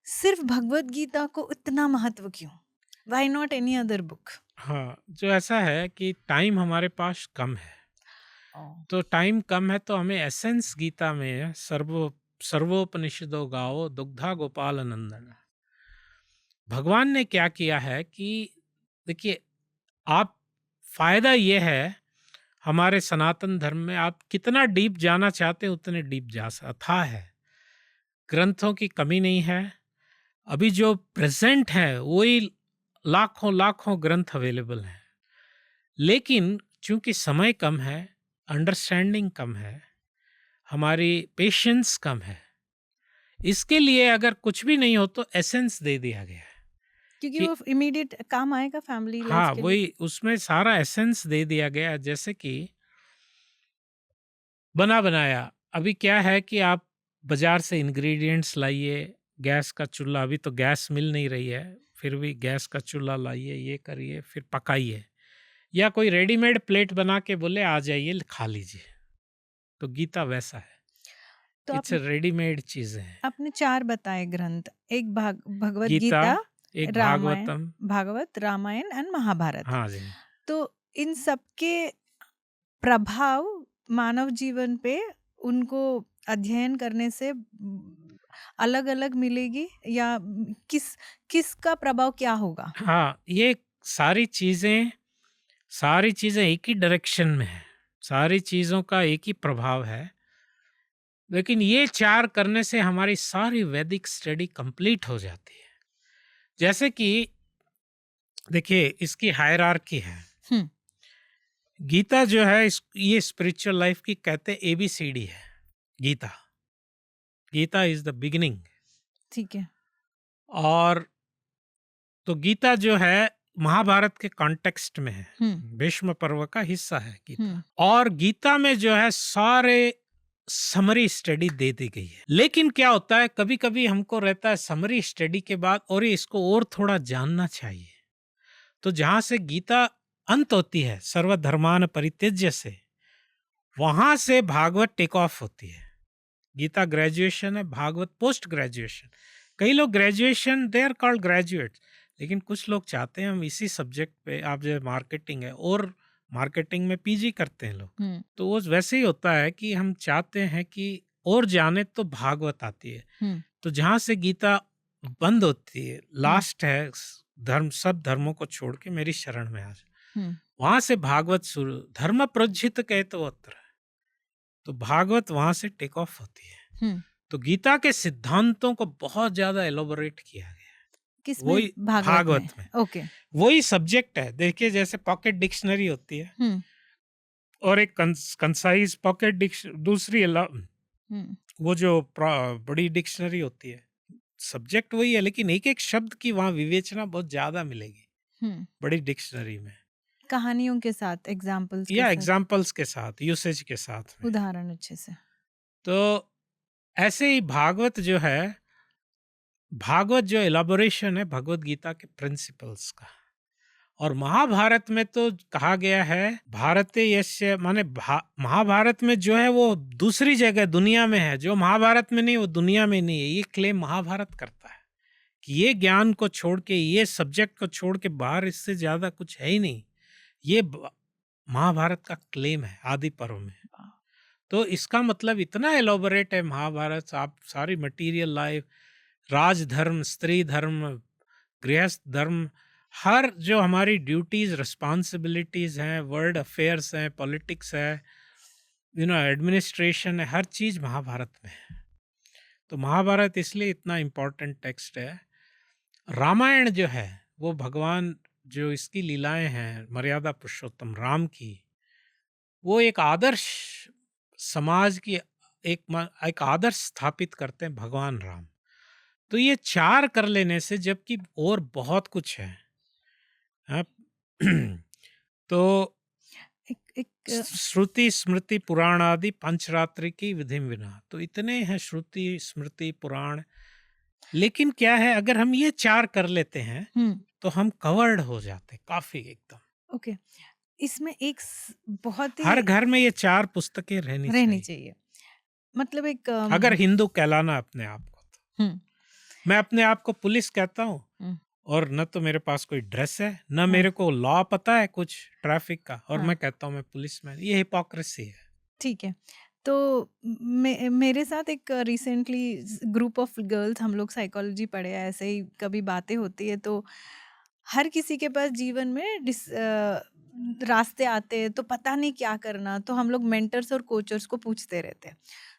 सिर्फ भगवत गीता को इतना महत्व क्यों? Why not any other book? हाँ, जो ऐसा है कि टाइम हमारे पास कम है, तो टाइम कम है तो हमें एसेंस गीता में सर्वोपनिषदो गाओ दुग्धा गोपाल नंदन। भगवान ने क्या किया है कि देखिए, आप फायदा ये है हमारे सनातन धर्म में, आप कितना डीप जाना चाहते हैं उतने डीप जा सकता है। ग्रंथों की कमी नहीं है। अभी जो प्रेजेंट है वही लाखों लाखों ग्रंथ अवेलेबल हैं, लेकिन चूंकि समय कम है, अंडरस्टैंडिंग कम है, हमारी पेशेंस कम है, इसके लिए अगर कुछ भी नहीं हो तो एसेंस दे दिया गया है क्योंकि कि वो इमीडिएट काम आएगा फैमिली हाँ, लाइफ के लिए। वही उसमें सारा एसेंस दे दिया गया है। जैसे कि बना बनाया, अभी क्या है कि आप बाजार से इंग्रेडिएंट्स लाइए, गैस का चूल्हा, अभी तो गैस मिल नहीं रही है, फिर भी गैस का चूल्हा लाइए, ये करिए, फिर पकाइए, या कोई रेडीमेड प्लेट बना के बोले आ जाइए खा लीजिए। तो गीता वैसा है, तो इट्स रेडीमेड चीजें हैं। आपने 4 बताए ग्रंथ, एक भगवत गीता, गीता, एक रामायण, भागवतम, भागवत, रामायण एंड महाभारत। हाँ जी। तो इन सब के प्रभाव मानव जीवन पे उनको अध्ययन करने से अलग-अलग मिलेगी, या किसका प्रभाव क्या होगा? हाँ, ये सारी चीजें एक ही डायरेक्शन में है, सारी चीजों का एक ही प्रभाव है, लेकिन ये 4 करने से हमारी सारी वैदिक स्टडी कंप्लीट हो जाती है। जैसे कि देखिए, इसकी हायरार्की है। हम्म, गीता जो है ये स्पिरिचुअल लाइफ की कहते हैं ABCD है। Gita is the beginning. ठीक है। और तो गीता जो है महाभारत के कॉन्टेक्स्ट में है, भीष्म पर्व का हिस्सा है गीता। और गीता में जो है सारे समरी स्टडी दे दी गई है। लेकिन क्या होता है, कभी कभी हमको रहता है समरी स्टडी के बाद और इसको और थोड़ा जानना चाहिए, तो जहां से गीता अंत होती है सर्वधर्मान परित्यज्य से, वहां से भागवत टेक ऑफ होती है। गीता ग्रेजुएशन है, भागवत पोस्ट ग्रेजुएशन। कई लोग graduation they are called graduates, लेकिन कुछ लोग चाहते हैं हम इसी सब्जेक्ट पे, आप जो मार्केटिंग है और मार्केटिंग में PG करते हैं लोग, तो वो वैसे ही होता है कि हम चाहते हैं कि और जाने, तो भागवत आती है। तो जहां से गीता बंद होती है, लास्ट है, धर्म सब धर्मों को छोड़ के मेरी शरण में आ जाए, वहां से भागवत शुरू। धर्म प्रोज्झित कहतवत्र, तो भागवत वहां से टेक ऑफ होती है। तो गीता के सिद्धांतों को बहुत ज्यादा एलोबोरेट किया गया है, वही भागवत में। ओके, वही सब्जेक्ट है। देखिए, जैसे पॉकेट डिक्शनरी होती है और एक कंसाइज पॉकेट दूसरी वो जो बड़ी डिक्शनरी होती है, सब्जेक्ट वही है, लेकिन एक एक शब्द की वहां विवेचना बहुत ज्यादा मिलेगी बड़ी डिक्शनरी में, कहानियों के साथ, एग्जाम्पल्स या एग्जाम्पल्स के साथ, यूसेज के साथ में, उदाहरण अच्छे से। तो ऐसे ही भागवत जो है, भागवत जो एलाबोरेशन है भगवत गीता के प्रिंसिपल्स का। और महाभारत में तो कहा गया है भारते यस्य, माने महाभारत में जो है वो दूसरी जगह दुनिया में है, जो महाभारत में नहीं वो दुनिया में नहीं है। ये क्लेम महाभारत करता है कि ये ज्ञान को छोड़ के, ये सब्जेक्ट को छोड़ के बाहर इससे ज्यादा कुछ है ही नहीं। ये महाभारत का क्लेम है आदि पर्व में। तो इसका मतलब इतना एलोबरेट है महाभारत। आप सारी मटेरियल लाइफ, राजधर्म, स्त्री धर्म, गृहस्थ धर्म, हर जो हमारी ड्यूटीज रिस्पॉन्सिबिलिटीज हैं, वर्ल्ड अफेयर्स हैं, पॉलिटिक्स है, एडमिनिस्ट्रेशन है, हर चीज महाभारत में है। तो महाभारत इसलिए इतना इम्पोर्टेंट टेक्स्ट है। रामायण जो है वो भगवान जो इसकी लीलाएं हैं मर्यादा पुरुषोत्तम राम की, वो एक आदर्श समाज की एक आदर्श स्थापित करते हैं भगवान राम। तो ये 4 कर लेने से, जबकि और बहुत कुछ है, हाँ, तो एक एक श्रुति स्मृति पुराण आदि पंचरात्रि की विधि विना, तो इतने हैं श्रुति स्मृति पुराण। लेकिन क्या है, अगर हम ये 4 कर लेते हैं तो हम कवर्ड हो जाते काफी एकदम। ओके, इसमें एक बहुत ही हर घर में ये 4 पुस्तकें रहनी चाहिए। मतलब एक अगर हिंदू कहलाना अपने आप को तो। मैं अपने आप को पुलिस कहता हूँ और न तो मेरे पास कोई ड्रेस है, न मेरे को लॉ पता है कुछ ट्रैफिक का, और मैं कहता हूँ मैं पुलिसमैन। ये हिपोक्रेसी है। ठीक है। तो मेरे साथ एक रिसेंटली ग्रुप ऑफ गर्ल्स, हम लोग साइकोलॉजी पढ़े हैं, ऐसे ही कभी बातें होती है तो हर किसी के पास जीवन में रास्ते आते हैं तो पता नहीं क्या करना, तो हम लोग मेंटर्स और कोचर्स को पूछते रहते हैं।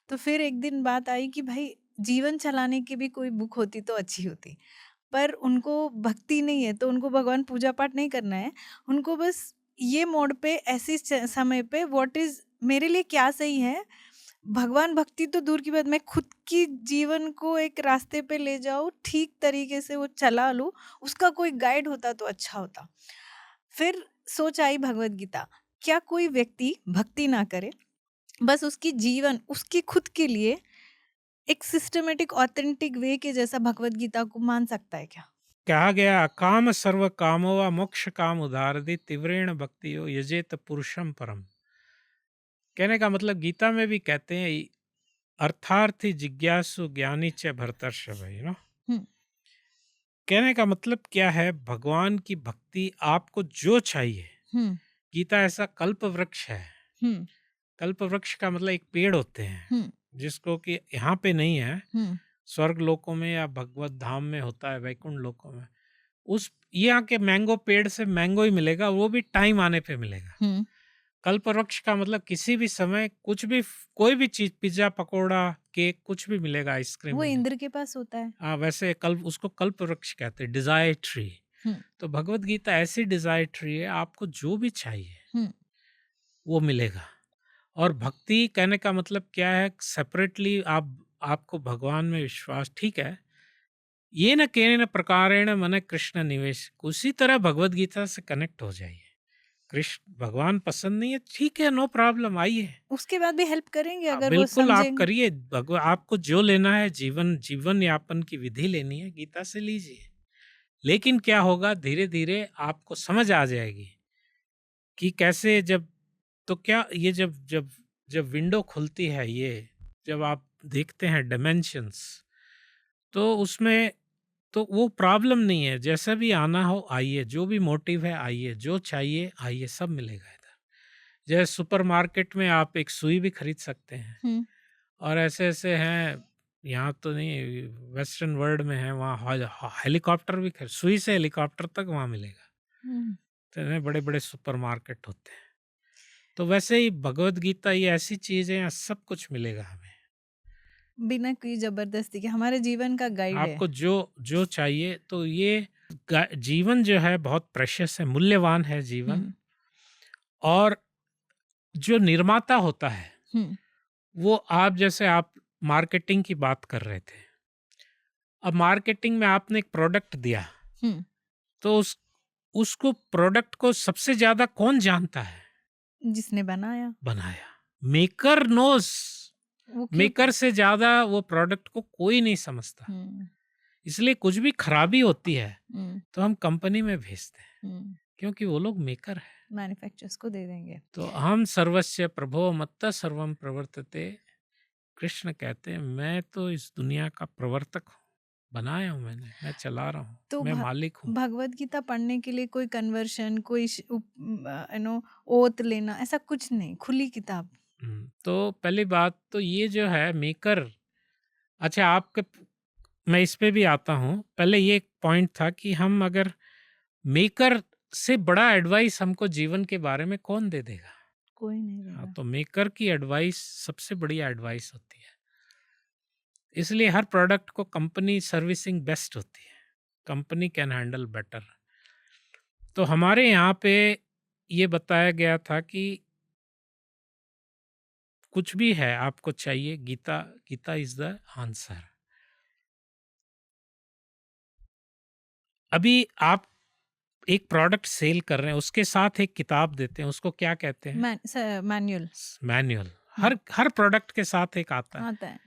तो फिर एक दिन बात आई कि भाई जीवन चलाने की भी कोई बुक होती तो अच्छी होती, पर उनको भक्ति नहीं है तो उनको भगवान पूजा पाठ नहीं करना है, उनको बस ये मोड पे ऐसे समय पे व्हाट इज मेरे लिए क्या सही है, भगवान भक्ति तो दूर की बात, मैं खुद की जीवन को एक रास्ते पे ले जाऊँ, ठीक तरीके से वो चला लूँ, उसका कोई गाइड होता तो अच्छा होता। फिर सोच आई भगवत गीता, क्या कोई व्यक्ति भक्ति ना करे, बस उसकी जीवन उसकी खुद के लिए एक सिस्टमेटिक ऑथेंटिक वे के जैसा भगवत गीता को मान सकता है क्या? कहा गया काम सर्व कामो व मोक्ष काम उदारदि तीव्रेण भक्तियो यजेत पुरुषम परम। कहने का मतलब गीता में भी कहते हैं अर्थार्थी जिज्ञासु ज्ञानी च भरतर्षभ, यू नो। कहने का मतलब क्या है, भगवान की भक्ति आपको जो चाहिए, गीता ऐसा कल्प वृक्ष है। कल्प वृक्ष का मतलब एक पेड़ होते हैं जिसको कि यहाँ पे नहीं है, स्वर्ग लोकों में या भगवत धाम में होता है, वैकुंठ लोकों में। उस यहाँ के मैंगो पेड़ से मैंगो ही मिलेगा, वो भी टाइम आने पे मिलेगा। कल्प वृक्ष का मतलब किसी भी समय कुछ भी, कोई भी चीज, पिज्जा पकोड़ा केक कुछ भी मिलेगा, आइसक्रीम। वो इंद्र के पास होता है। हाँ, वैसे कल्प, उसको कल्प वृक्ष कहते हैं, डिजायर ट्री। तो भगवत गीता ऐसी डिजायर ट्री है, आपको जो भी चाहिए वो मिलेगा। और भक्ति कहने का मतलब क्या है, सेपरेटली आपको भगवान में विश्वास, ठीक है, ये न केन न प्रकारेण मन कृष्ण निवेश, उसी तरह भगवत गीता से कनेक्ट हो जाइए। कृष्ण भगवान पसंद नहीं है, ठीक है, नो प्रॉब्लम, आइए, उसके बाद भी हेल्प करेंगे अगर वो बिल्कुल आप समझेंगे। करिए। आपको जो लेना है, जीवन यापन की विधि लेनी है, गीता से लीजिए। लेकिन क्या होगा, धीरे धीरे आपको समझ आ जाएगी कि कैसे, तो क्या ये जब विंडो खुलती है, ये जब आप देखते हैं डायमेंशंस, तो उसमें तो वो प्रॉब्लम नहीं है, जैसा भी आना हो आइए, जो भी मोटिव है आइए, जो चाहिए आइए, सब मिलेगा इधर। जैसे सुपरमार्केट में आप एक सुई भी खरीद सकते हैं, और ऐसे ऐसे हैं, यहाँ तो नहीं, वेस्टर्न वर्ल्ड में है, वहाँ हेलीकॉप्टर भी, सुई से हेलीकॉप्टर तक वहाँ मिलेगा। तो बड़े बड़े सुपरमार्केट होते हैं। तो वैसे ही भगवत गीता ये ऐसी चीज है, यहाँ सब कुछ मिलेगा हमें, बिना कोई जबरदस्ती के, हमारे जीवन का गाइड है। आपको जो चाहिए। तो ये जीवन जो है बहुत प्रेशियस है, मूल्यवान है जीवन। और जो निर्माता होता है वो, आप जैसे आप मार्केटिंग की बात कर रहे थे, अब मार्केटिंग में आपने एक प्रोडक्ट दिया, तो उसको प्रोडक्ट को सबसे ज्यादा कौन जानता है? जिसने बनाया। Maker nose. मेकर से ज्यादा वो प्रोडक्ट को कोई नहीं समझता। इसलिए कुछ भी खराबी होती है तो हम कंपनी में भेजते हैं, क्योंकि वो लोग मेकर है, मैन्युफैक्चरर्स को दे देंगे। तो हम सर्वस्य प्रभो मत्त सर्वम प्रवर्तते, कृष्ण कहते हैं मैं तो इस दुनिया का प्रवर्तक हूँ, बनाया हूँ मैंने, मैं चला रहा हूँ, तो मैं मालिक हूँ। भगवत गीता पढ़ने के लिए कोई कन्वर्शन, कोई ओथ लेना, ऐसा कुछ नहीं, खुली किताब। तो पहली बात तो ये जो है मेकर, अच्छा आपके, मैं इस पे भी आता हूँ। पहले ये एक पॉइंट था कि हम अगर मेकर से बड़ा एडवाइस हमको जीवन के बारे में कौन दे देगा? कोई नहीं देगा। तो मेकर की एडवाइस सबसे बड़ी एडवाइस होती है। इसलिए हर प्रोडक्ट को कंपनी सर्विसिंग बेस्ट होती है, कंपनी कैन हैंडल बेटर। तो हमारे यहाँ पे ये बताया गया था कि कुछ भी है आपको चाहिए, Gita, Gita is the answer. अभी आप एक प्रोडक्ट सेल कर रहे हैं, उसके साथ एक किताब देते हैं, उसको क्या कहते हैं? Manual manual. हर प्रोडक्ट के साथ एक आता है। आता है,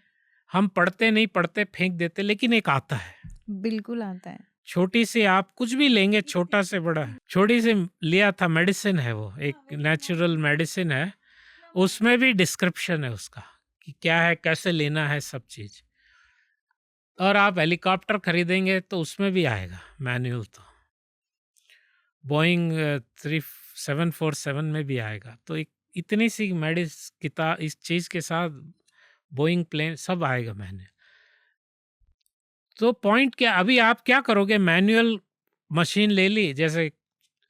हम पढ़ते नहीं, पढ़ते फेंक देते, लेकिन एक आता है, बिल्कुल आता है। छोटी सी, आप कुछ भी लेंगे, छोटा से बड़ा, छोटी सी लिया था, मेडिसिन है वो, एक नेचुरल मेडिसिन है, उसमें भी डिस्क्रिप्शन है उसका कि क्या है, कैसे लेना है, सब चीज। और आप हेलीकॉप्टर खरीदेंगे तो उसमें भी आएगा मैनुअल, तो बोइंग 747 में भी आएगा। तो एक इतनी सी किताब, इस चीज के साथ बोइंग प्लेन सब आएगा मैनुअल। तो पॉइंट क्या, अभी आप क्या करोगे? मैनुअल मशीन ले ली, जैसे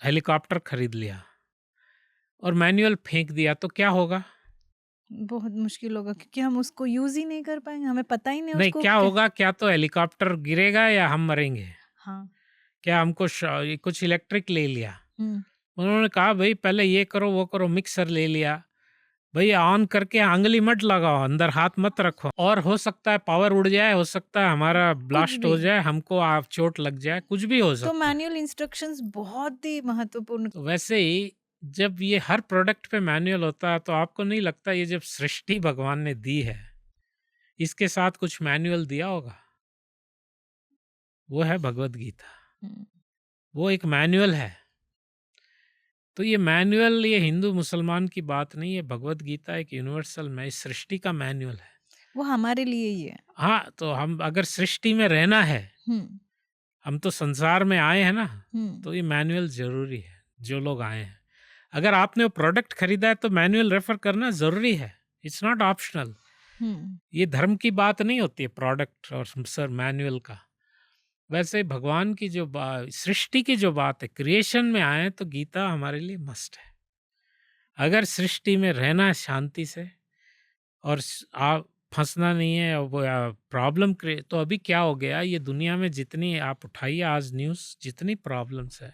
हेलीकॉप्टर खरीद लिया और मैनुअल फेंक दिया, तो क्या होगा? बहुत मुश्किल होगा, क्योंकि हम उसको यूज ही नहीं कर पाएंगे, हमें पता ही नहीं नहीं, उसको क्या होगा? क्या तो हेलीकॉप्टर गिरेगा या हम मरेंगे। हाँ। क्या हमको कुछ इलेक्ट्रिक ले लिया, हम्म, उन्होंने कहा भाई पहले ये करो वो करो, मिक्सर ले लिया, भाई ऑन करके आंगली मत लगाओ, अंदर हाथ मत रखो, और हो सकता है पावर उड़ जाए, हो सकता है हमारा कुछ ब्लास्ट भी। हो जाए, हमको आप चोट लग जाए, कुछ भी हो तो सकता है। मैनुअल इंस्ट्रक्शंस बहुत ही महत्वपूर्ण। तो वैसे ही जब ये हर प्रोडक्ट पे मैनुअल होता है, तो आपको नहीं लगता ये जब सृष्टि भगवान ने दी है, इसके साथ कुछ मैनुअल दिया होगा? वो है भगवत गीता, हम्म, वो एक मैनुअल है। तो ये मैनुअल, ये हिंदू मुसलमान की बात नहीं है, भगवत गीता एक यूनिवर्सल में इस सृष्टि का मैनुअल है। वो हमारे लिए ही है। हाँ, तो हम अगर सृष्टि में रहना है, हम्म, हम तो संसार में आए हैं ना, हम्म, तो ये मैनुअल जरूरी है, जो लोग आए हैं। अगर आपने वो प्रोडक्ट खरीदा है तो मैनुअल रेफर करना जरूरी है, इट्स नॉट ऑप्शनल। हम्म, ये धर्म की बात नहीं होती है प्रोडक्ट और सर मैनुअल का। वैसे भगवान की जो सृष्टि की जो बात है, क्रिएशन में आए तो गीता हमारे लिए मस्ट है। अगर सृष्टि में रहना है शांति से, और आप फंसना नहीं है, और वो प्रॉब्लम क्रिएट, तो अभी क्या हो गया, ये दुनिया में जितनी आप उठाइए आज न्यूज़, जितनी प्रॉब्लम्स है,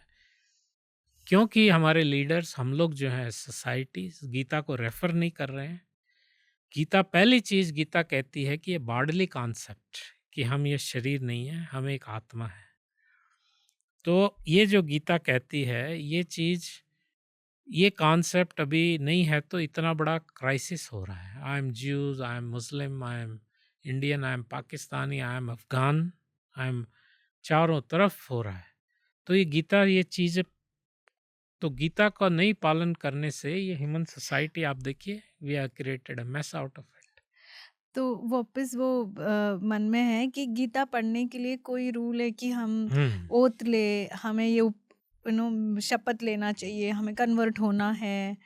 क्योंकि हमारे लीडर्स, हम लोग जो है सोसाइटी, गीता को रेफर नहीं कर रहे हैं। गीता, पहली चीज गीता कहती है कि ये बॉडली कॉन्सेप्ट, कि हम ये शरीर नहीं है, हम एक आत्मा है। तो ये जो गीता कहती है, ये चीज, ये कॉन्सेप्ट अभी नहीं है, तो इतना बड़ा क्राइसिस हो रहा है। I am Jews, I am Muslim, I am Indian, I am Pakistani, I am Afghan, I am, चारों तरफ हो रहा है। तो ये गीता, ये चीज, तो गीता का नहीं पालन करने से ये ह्यूमन सोसाइटी, आप देखिए, we are created a mess out of it. तो वापस वो मन में है कि गीता पढ़ने के लिए कोई रूल है कि हम ओथ ले, हमें ये शपथ लेना चाहिए, हमें कन्वर्ट होना है,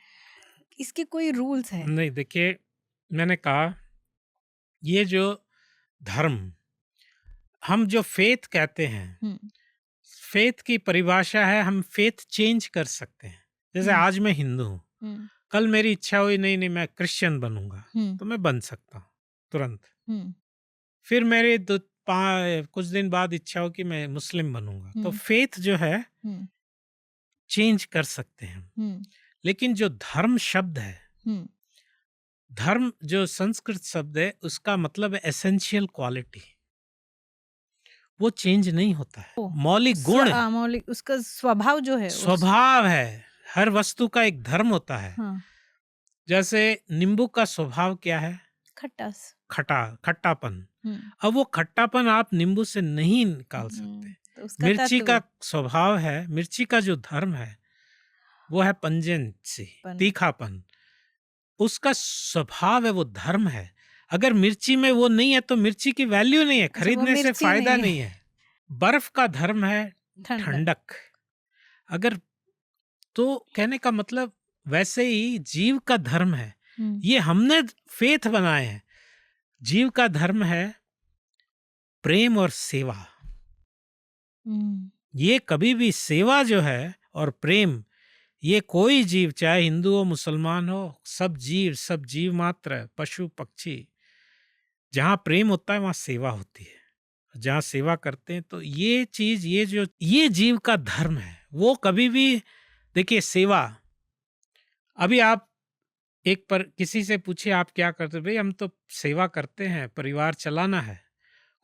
इसके कोई रूल्स है? नहीं, देखिए, मैंने कहा ये जो धर्म, हम जो फेथ कहते हैं, फेथ की परिभाषा है, हम फेथ चेंज कर सकते हैं। जैसे आज मैं हिंदू हूँ, कल मेरी इच्छा हुई नहीं नहीं मैं क्रिश्चियन बनूंगा, तो मैं बन सकता हूँ तुरंत। फिर मेरे कुछ दिन बाद इच्छा हो कि मैं मुस्लिम बनूंगा, तो फेथ जो है चेंज कर सकते हैं। लेकिन जो धर्म शब्द है, धर्म जो संस्कृत शब्द है, उसका मतलब है एसेंशियल क्वालिटी, वो चेंज नहीं होता है। मौलिक गुण, मौलिक, उसका स्वभाव जो है, स्वभाव है। हर वस्तु का एक धर्म होता है। जैसे नींबू का स्वभाव क्या है? खट्टापन। अब वो खट्टापन आप नींबू से नहीं निकाल सकते। तो मिर्ची का स्वभाव है, मिर्ची का जो धर्म है वो है पंजेंसी, तीखापन। उसका स्वभाव है, वो धर्म है। अगर मिर्ची में वो नहीं है तो मिर्ची की वैल्यू नहीं है, खरीदने से फायदा नहीं है। बर्फ का धर्म है ठंडक। अगर, तो कहने का मतलब वैसे ही जीव का धर्म है, ये हमने फेथ बनाए हैं। जीव का धर्म है प्रेम और सेवा। ये कभी भी सेवा जो है और प्रेम, ये कोई जीव, चाहे हिंदू हो मुसलमान हो, सब जीव मात्र, पशु पक्षी, जहाँ प्रेम होता है वहाँ सेवा होती है। जहाँ सेवा करते हैं तो ये चीज़, ये जीव का धर्म है। वो कभी भी देखिए सेवा, अभी आप एक पर किसी से पूछिए आप क्या करते हो? भई हम तो सेवा करते हैं, परिवार चलाना है।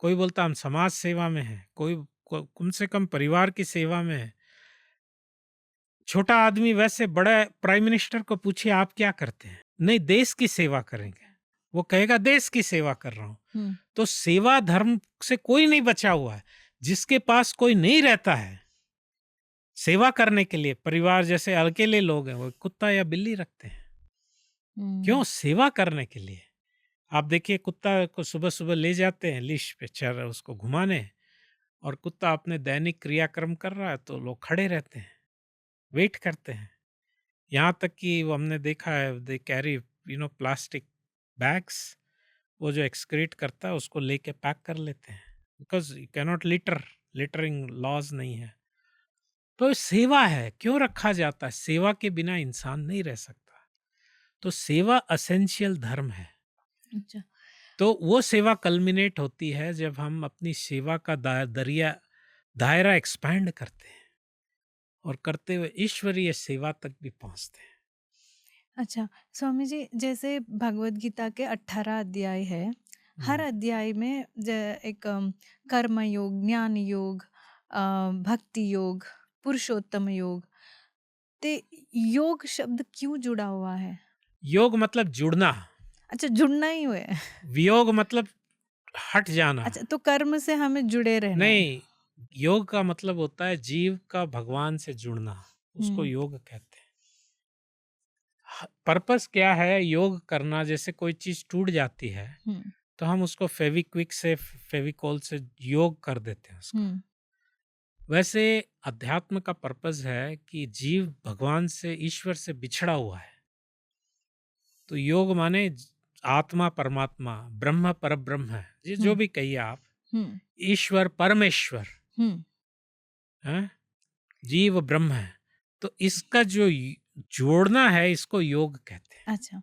कोई बोलता हम समाज सेवा में हैं, कोई कम से कम परिवार की सेवा में है। छोटा आदमी वैसे बड़ा प्राइम मिनिस्टर को पूछिए आप क्या करते हैं? नहीं, देश की सेवा करेंगे। वो कहेगा देश की सेवा कर रहा हूँ। हुँ, तो सेवा धर्म से कोई नहीं बचा हुआ है। जिसके पास कोई नहीं रहता है सेवा करने के लिए, परिवार जैसे अकेले लोग हैं, वो कुत्ता या बिल्ली रखते हैं। क्यों? हुँ, सेवा करने के लिए। आप देखिए कुत्ता को सुबह-सुबह ले जाते हैं लीश पे उसको घुमाने, और कुत्ता अपने दैनिक क्रियाक्रम कर रहा है तो लोग खड़े रहते हैं, वेट करते हैं। यहाँ तक कि वो हमने देखा है, दे कैरी प्लास्टिक बैग्स, वो जो एक्सक्रीट करता है उसको लेके पैक कर लेते हैं, because you can not littering laws नहीं है। तो सेवा है, क्यों रखा जाता है? सेवा के बिना इंसान नहीं रह सकता। तो सेवा एसेंशियल धर्म है। अच्छा। तो वो सेवा कल्मिनेट होती है जब हम अपनी सेवा का दायरा एक्सपैंड करते हैं और करते हुए ईश्वरीय सेवा तक भी पहुंचते हैं। अच्छा, स्वामी जी, जैसे भगवद गीता के 18 अध्याय है, हर हम्म, अध्याय में एक कर्म योग, ज्ञान योग, भक्ति योग, पुरुषोत्तम योग, ते योग शब्द क्यों जुड़ा हुआ है? योग मतलब जुड़ना, अच्छा, जुड़ना ही हुआ है। वियोग मतलब हट जाना। अच्छा, तो कर्म से हमें जुड़े रहना है। नहीं, योग का मतलब होता है जीव का भगवान से जुड़ना, उसको हुँ, योग कहते हैं। पर्पस क्या है योग करना? जैसे कोई चीज टूट जाती है हुँ, तो हम उसको फेविक्विक से, फेविकोल से योग कर देते हैं उसका। हुँ, वैसे अध्यात्म का पर्पस है कि जीव भगवान से, ईश्वर से बिछड़ा हुआ है। तो योग माने आत्मा परमात्मा, ब्रह्म परब्रह्म है, ये जो हुँ, भी कहिए आप, हुँ, ईश्वर परमेश्वर हुँ। है, जीव ब्रह्म है। तो इसका जो जोड़ना है इसको योग कहते हैं। अच्छा,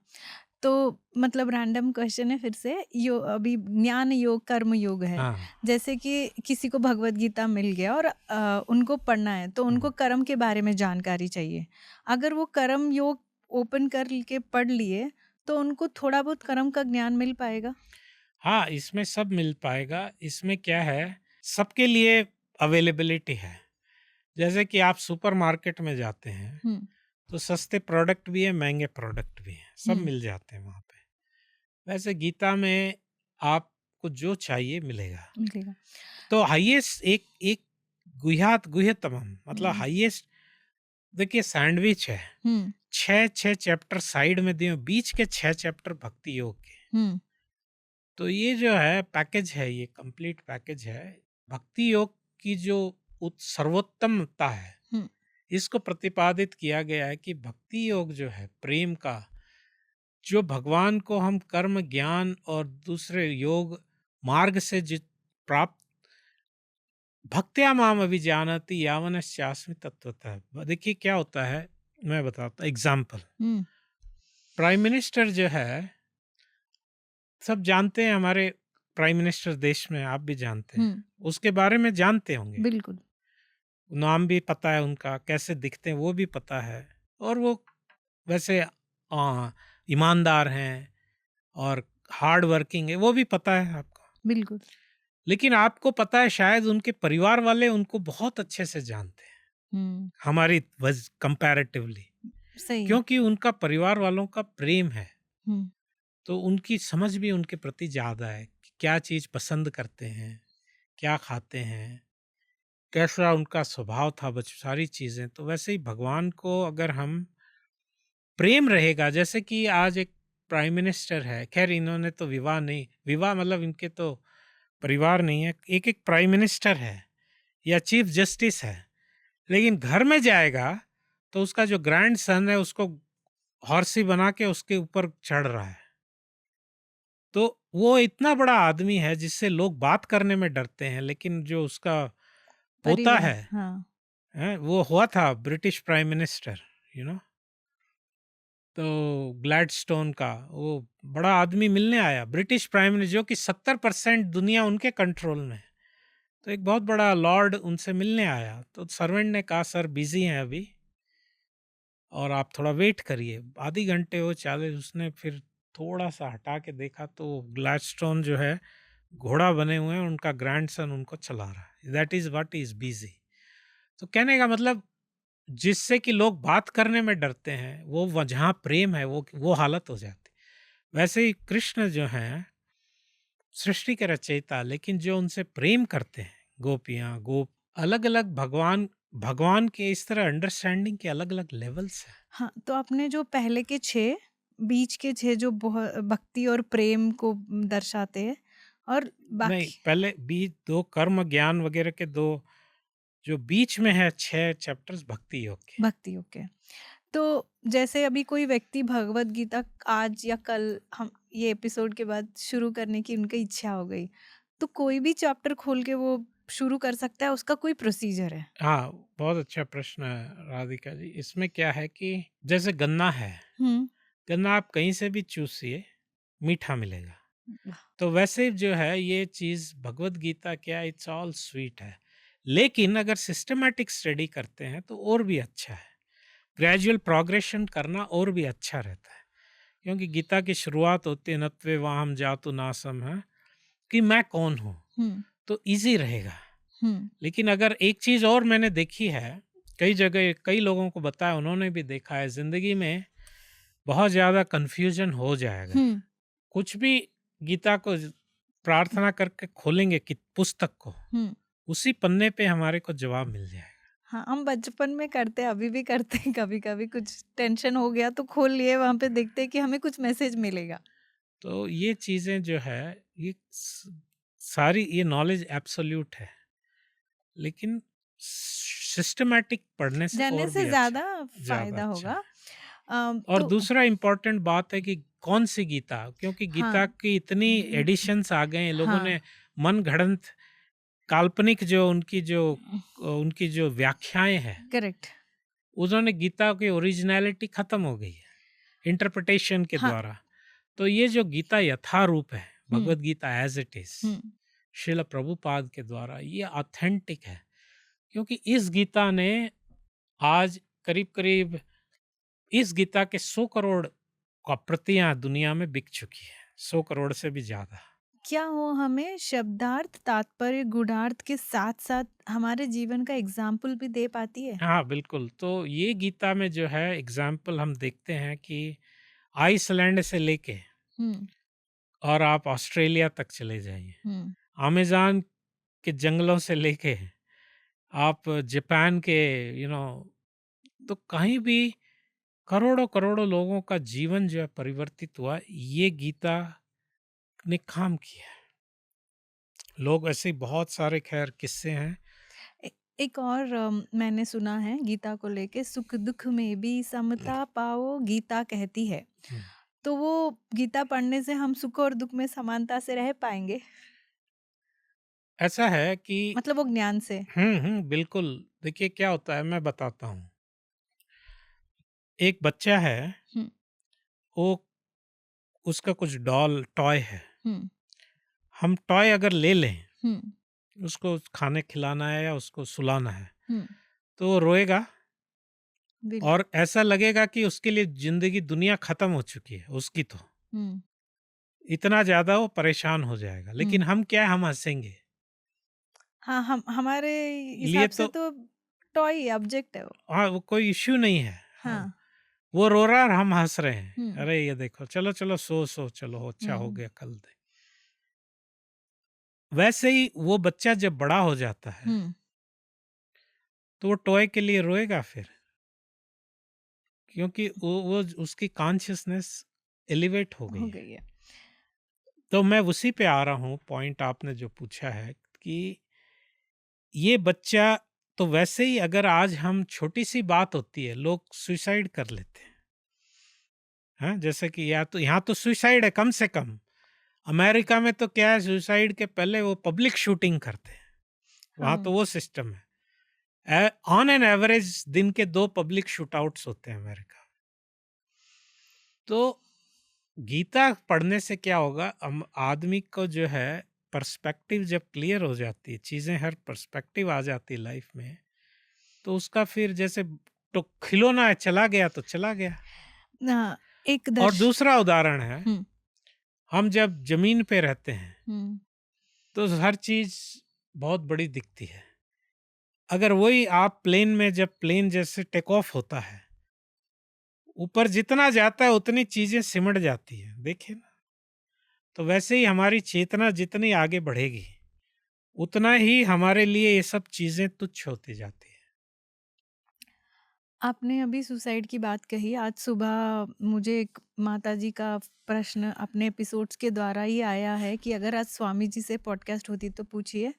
तो मतलब रैंडम क्वेश्चन है फिर से, अभी ज्ञान योग, कर्म योग है। हाँ। जैसे कि किसी को भगवद गीता मिल गया और उनको पढ़ना है, तो उनको हम्म। कर्म के बारे में जानकारी चाहिए। अगर वो कर्म योग ओपन कर के पढ़ लिए, तो उनको थोड़ा बहुत कर्म का ज्ञान मिल पाएगा? हाँ, इसमें सब मिल पाएगा। इसमें क्या है, सबके लिए अवेलेबिलिटी है। जैसे कि आप सुपरमार्केट में जाते हैं हुँ, तो सस्ते प्रोडक्ट भी है, महंगे प्रोडक्ट भी हैं, सब हुँ, मिल जाते हैं वहाँ पे। वैसे गीता में आपको जो चाहिए मिलेगा। मिलेगा। तो हाईएस्ट एक एक गुह्यतमम मतलब हुँ, हाईएस्ट, देखिए सैंडविच है, हुँ, 6 चैप्टर साइड में दिए, बीच के 6 चैप्टर भक्ति योग के। हुँ, तो ये जो है पैकेज है, ये कंप्लीट पैकेज है। भक्ति योग की जो सर्वोत्तमता है, हुँ, इसको प्रतिपादित किया गया है कि भक्ति योग जो है प्रेम का, जो भगवान को हम कर्म ज्ञान और दूसरे योग मार्ग से जित प्राप्त, भक्त्या माम अभिजानति यावनश्चास्मि तत्वतः। देखिए क्या होता है, मैं बताता एग्जाम्पल। हुँ, प्राइम मिनिस्टर जो है, सब जानते हैं हमारे प्राइम मिनिस्टर, देश में आप भी जानते हैं, हुँ, उसके बारे में जानते होंगे, बिल्कुल। नाम भी पता है उनका, कैसे दिखते हैं वो भी पता है, और वो वैसे ईमानदार हैं और हार्ड वर्किंग है, वो भी पता है आपको। बिल्कुल। लेकिन आपको पता है शायद उनके परिवार वाले उनको बहुत अच्छे से जानते हैं, हुँ, हमारी वज कंपैरेटिवली, सही है। क्योंकि उनका परिवार वालों का प्रेम है। हुँ, तो उनकी समझ भी उनके प्रति ज़्यादा है कि क्या चीज़ पसंद करते हैं, क्या खाते हैं, कैसा उनका स्वभाव था, बच सारी चीज़ें। तो वैसे ही भगवान को अगर हम प्रेम रहेगा, जैसे कि आज एक प्राइम मिनिस्टर है, खैर इन्होंने तो विवाह नहीं, विवाह मतलब इनके तो परिवार नहीं है, एक प्राइम मिनिस्टर है या चीफ जस्टिस है, लेकिन घर में जाएगा तो उसका जो ग्रैंड सन है उसको हॉर्सी बना के उसके ऊपर चढ़ रहा है। तो वो इतना बड़ा आदमी है जिससे लोग बात करने में डरते हैं, लेकिन जो उसका पोता परिवार, है, हाँ। वो हुआ था British prime minister, you know तो ग्लैडस्टोन का वो बड़ा आदमी मिलने आया, ब्रिटिश प्राइम मिनिस्टर, जो कि 70% दुनिया उनके कंट्रोल में है। तो एक बहुत बड़ा लॉर्ड उनसे मिलने आया, तो सर्वेंट ने कहा सर बिजी हैं अभी और आप थोड़ा वेट करिए। आधी घंटे वो चाले, उसने फिर थोड़ा सा हटा के देखा तो ग्लैडस्टोन जो है घोड़ा बने हुए हैं, उनका ग्रैंडसन उनको चला रहा है। That is what is busy. तो कहने का मतलब, जिससे कि लोग बात करने में डरते हैं, वो जहाँ प्रेम है वो हालत हो जाती। वैसे ही कृष्ण जो हैं सृष्टि के रचयिता, लेकिन जो उनसे प्रेम करते हैं, गोपियाँ गोप, अलग अलग भगवान, भगवान के इस तरह अंडरस्टैंडिंग के अलग अलग लेवल्स हैं। हाँ, तो आपने जो पहले के 6, बीच के 6 जो भक्ति और प्रेम को दर्शाते हैं, और नहीं, बाकी पहले बीच दो कर्म ज्ञान वगैरह के दो, जो बीच में है 6 चैप्टर्स भक्ति योग के। भक्ति, ओके। तो जैसे अभी कोई व्यक्ति भगवत गीता आज या कल, हम ये एपिसोड के बाद शुरू करने की उनकी इच्छा हो गई, तो कोई भी चैप्टर खोल के वो शुरू कर सकता है, उसका कोई प्रोसीजर है? हाँ, बहुत अच्छा प्रश्न है राधिका जी। इसमें क्या है कि जैसे गन्ना है, हुँ। गन्ना आप कहीं से भी चूसिए, मीठा मिलेगा। वाह! तो वैसे जो है ये चीज़ भगवत गीता क्या, इट्स ऑल स्वीट है। लेकिन अगर सिस्टमैटिक स्टडी करते हैं तो और भी अच्छा है। ग्रेजुअल प्रोग्रेशन करना और भी अच्छा रहता है। क्योंकि गीता की शुरुआत होती है नत्वे वाहम जातु नासम है, कि मैं कौन हूँ, हुँ, तो इजी रहेगा। हुँ, लेकिन अगर एक चीज़ और मैंने देखी है, कई जगह कई लोगों को बताया, उन्होंने भी देखा है, ज़िंदगी में बहुत ज़्यादा कन्फ्यूजन हो जाएगा। हुँ, कुछ भी गीता को प्रार्थना करके खोलेंगे कि पुस्तक को, हुँ। उसी पन्ने पे हमारे को जवाब मिल जाएगा। हाँ, हम बचपन में करते हैं, अभी भी करते हैं, कभी-कभी कुछ टेंशन हो गया तो खोल लिए, वहाँ पे देखते हैं कि हमें कुछ मैसेज मिलेगा। तो ये चीज़ें जो है, ये सारी ये नॉलेज एब्सोल्यूट है, लेकिन सिस्टमैटिक पढ़ने से जानने और से भी अच्छा, ज़्यादा ज़्यादा फ़ायदा अच्छा होगा। है। और तो दूसरा इम्पोर्टेंट बात है कि कौन सी गीता, क्योंकि गीता हाँ, की इतनी एडिशंस आ गए हैं, लोगों हाँ, ने मन गढ़ंत काल्पनिक जो उनकी जो व्याख्याएं हैं, करेक्ट। उन्होंने गीता की ओरिजिनलिटी खत्म हो गई है इंटरप्रिटेशन के हाँ, द्वारा। तो ये जो गीता यथारूप है, हुँ, Bhagavad Gita as it is, हुँ, श्रील प्रभुपाद के द्वारा, ये ऑथेंटिक है। क्योंकि इस गीता ने आज करीब करीब, इस गीता के 100 करोड़ का प्रतियां दुनिया में बिक चुकी है, 100 करोड़ से भी ज्यादा। क्या वो हमें शब्दार्थ, तात्पर्य, गूढ़ार्थ के साथ-साथ हमारे जीवन का एग्ज़ाम्पल भी दे पाती है? हाँ बिल्कुल, तो ये गीता में जो है एग्जाम्पल हम देखते हैं कि आइसलैंड से लेके हुँ, और आप ऑस्ट्रेलिया तक चले जाइए, हुँ, अमेज़न के जंगलों से लेके आप जापान के, तो कहीं भी करोड़ों-करोड़ों लोगों का जीवन जो है परिवर्तित हुआ, ये गीता ने काम किया है। लोग ऐसे ही बहुत सारे ख़ैर किस्से हैं। ए एक और मैंने सुना है गीता को लेके, सुख-दुख में भी समता पाओ, गीता कहती है। हुँ, तो वो गीता पढ़ने से हम सुख और दुख में समानता से रह पाएँगे? ऐसा है कि मतलब वो ज्ञान से? बिल्कुल। देखिए क्या होता है, मैं बताता हूँ। एक बच्चा है, हुँ, वो उसका कुछ डॉल टॉय है। हुँ, हम टॉय अगर ले लें, हुँ, उसको खाने खिलाना है या उसको सुलाना है, हुँ, तो वो रोएगा बिल्कुल। और ऐसा लगेगा कि उसके लिए ज़िंदगी दुनिया ख़त्म हो चुकी है, उसकी तो। हुँ, इतना ज़्यादा वो परेशान हो जाएगा। लेकिन हुँ। हम क्या है, हम हँसेंगे। हाँ, हम हमारे लिए हिसाब से तो तो टॉय ऑब्जेक्ट है वो। हाँ, वो कोई इश्यू नहीं है। हाँ, हाँ। वो रो रहा है और हम हँस रहे हैं। हुँ, अरे ये देखो, चलो, चलो सो, चलो अच्छा हो हुँ, गया, कल दे। वैसे ही वो बच्चा जब बड़ा हो जाता है, हुँ, तो वो टॉय के लिए रोएगा फिर, क्योंकि वो उसकी कॉन्शसनेस एलिवेट हो गई हो है। गई है। तो मैं उसी पे आ रहा हूँ, पॉइंट आपने जो पूछा है कि ये बच्चा, तो वैसे ही अगर आज हम छोटी सी बात होती है, लोग सुसाइड कर लेते हैं। हाँ, जैसे कि या तो यहाँ तो सुसाइड है कम से कम। अमेरिका में तो क्या है, सुसाइड के पहले वो पब्लिक शूटिंग करते हैं, वहाँ हाँ, तो वो सिस्टम है। ऑन एन एवरेज दिन के 2 पब्लिक शूटआउट्स होते हैं अमेरिका में। तो गीता पढ़ने से क्या होगा, हम आदमी को जो है पर्सपेक्टिव जब क्लियर हो जाती है, चीजें हर पर्सपेक्टिव आ जाती है लाइफ में, तो उसका फिर जैसे तो खिलौना है, चला गया तो चला गया। हाँ, एक और दर्श दूसरा उदाहरण है, हुँ, हम जब जमीन पे रहते हैं हुँ, तो हर चीज बहुत बड़ी दिखती है। अगर वही आप प्लेन में, जब प्लेन जैसे टेक ऑफ होता है, ऊपर जितना जाता है उतनी चीजें सिमट जाती है, देखे ना। तो वैसे ही हमारी चेतना जितनी आगे बढ़ेगी, उतना ही हमारे लिए ये सब चीजें तुच्छ होती जाती है। आपने अभी सुसाइड की बात कही। आज सुबह मुझे एक माताजी का प्रश्न अपने एपिसोड्स के द्वारा ही आया है कि अगर आज स्वामी जी से पॉडकास्ट होती तो पूछिए।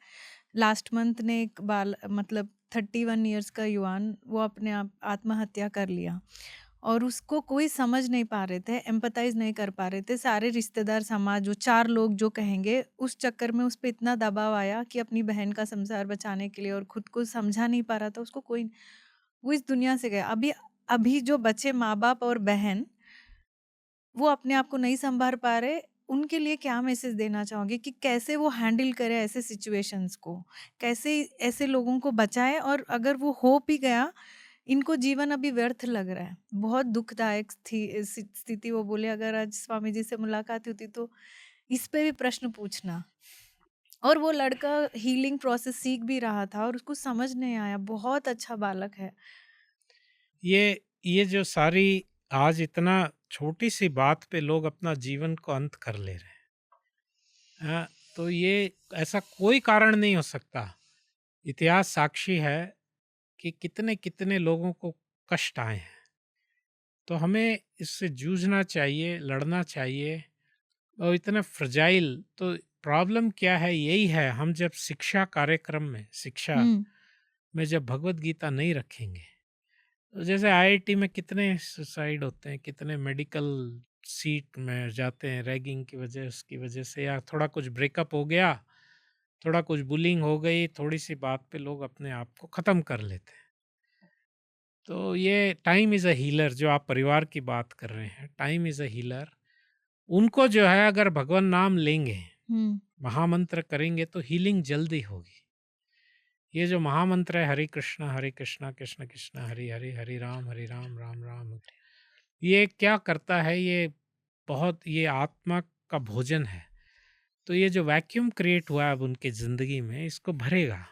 लास्ट मंथ ने एक बाल मतलब 31 इयर्स का युवान वो अपने आप आत्महत्या कर लिया और उसको कोई समझ नहीं पा रहे थे, एम्पैथाइज़ नहीं कर पा रहे थे। सारे रिश्तेदार, समाज, जो 4 लोग जो कहेंगे, उस चक्कर में उस पे इतना दबाव आया कि अपनी बहन का संसार बचाने के लिए और खुद को समझा नहीं पा रहा था, उसको कोई वो इस दुनिया से गया। अभी अभी जो बचे माँ-बाप और बहन, वो अपने आप को नहीं सँभाल पा रहे, उनके लिए क्या मैसेज देना चाहोगे कि कैसे वो हैंडल करें ऐसे सिचुएशंस को? कैसे ऐसे लोगों को बचाएँ और अगर वो हो भी गया, इनको जीवन अभी व्यर्थ लग रहा है। बहुत दुखदायक स्थिति वो बोले अगर आज स्वामी जी से मुलाकात होती तो इस पे भी प्रश्न पूछना। और वो लड़का हीलिंग प्रोसेस सीख भी रहा था और उसको समझ नहीं आया, बहुत अच्छा बालक है। ये जो सारी आज इतना छोटी सी बात पे लोग अपना जीवन को अंत कर ले रहे हैं, हाँ, तो ये ऐसा कोई कारण नहीं हो सकता। इतिहास साक्षी है कि कितने कितने लोगों को कष्ट आए हैं। तो हमें इससे जूझना चाहिए, लड़ना चाहिए। और इतना फ्रजाइल तो प्रॉब्लम क्या है, यही है, हम जब शिक्षा कार्यक्रम में, शिक्षा हुँ, में जब भगवत गीता नहीं रखेंगे, तो जैसे आईआईटी में कितने सुसाइड होते हैं, कितने मेडिकल सीट में जाते हैं रैगिंग की वजह, उसकी वजह से, या थोड़ा कुछ ब्रेकअप हो गया, थोड़ा कुछ बुलिंग हो गई, थोड़ी सी बात पे लोग अपने आप को ख़त्म कर लेते हैं। तो ये टाइम इज़ अ हीलर, जो आप परिवार की बात कर रहे हैं, टाइम इज़ अ हीलर। उनको जो है अगर भगवान नाम लेंगे, हुँ, महामंत्र करेंगे, तो हीलिंग जल्दी होगी। ये जो महामंत्र है, हरे कृष्णा कृष्ण कृष्ण हरे हरे, हरे राम राम राम हरे, ये क्या करता है, ये बहुत, ये आत्मा का भोजन है। तो ये जो वैक्यूम क्रिएट हुआ है अब उनकी ज़िंदगी में, इसको भरेगा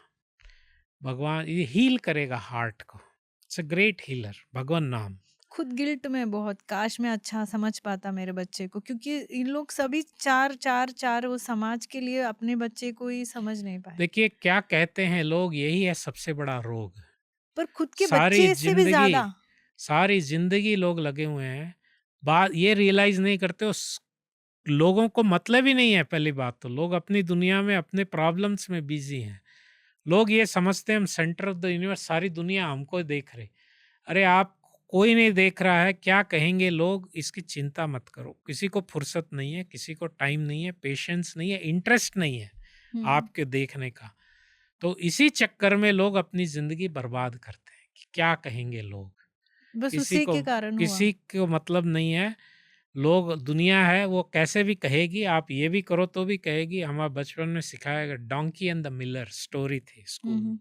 भगवान, ये हील करेगा हार्ट को। इट्स अ ग्रेट हीलर, भगवान नाम। खुद गिल्ट में बहुत, काश मैं अच्छा समझ पाता मेरे बच्चे को क्योंकि इन लोग सभी 4 वो समाज के लिए अपने बच्चे को ही समझ नहीं पाए। देखिए क्या कहते हैं लोग, यही है सबसे बड़ा रोग। पर खुद के सारी बच्चे इससे भी जिंदगी, ज़्यादा। सारी जिंदगी लोग लगे हुए हैं, बात ये रियलाइज नहीं करते, उस लोगों को मतलब ही नहीं है। पहली बात तो लोग अपनी दुनिया में, अपने प्रॉब्लम्स में बिजी हैं। लोग ये समझते हैं हम सेंटर ऑफ द यूनिवर्स, सारी दुनिया हमको देख रही। अरे आप, कोई नहीं देख रहा है, क्या कहेंगे लोग, इसकी चिंता मत करो। किसी को फुर्सत नहीं है, किसी को टाइम नहीं है, पेशेंस नहीं है, इंटरेस्ट नहीं है हुँ, आपके देखने का। तो इसी चक्कर में लोग अपनी जिंदगी बर्बाद करते हैं कि क्या कहेंगे लोग। बस किसी उसी को के कारण हुआ। किसी को मतलब नहीं है। लोग, दुनिया है वो कैसे भी कहेगी, आप ये भी करो तो भी कहेगी। हमारा बचपन में सिखाया गया, donkey and the Miller story थी हुँ, स्कूल में। हुँ।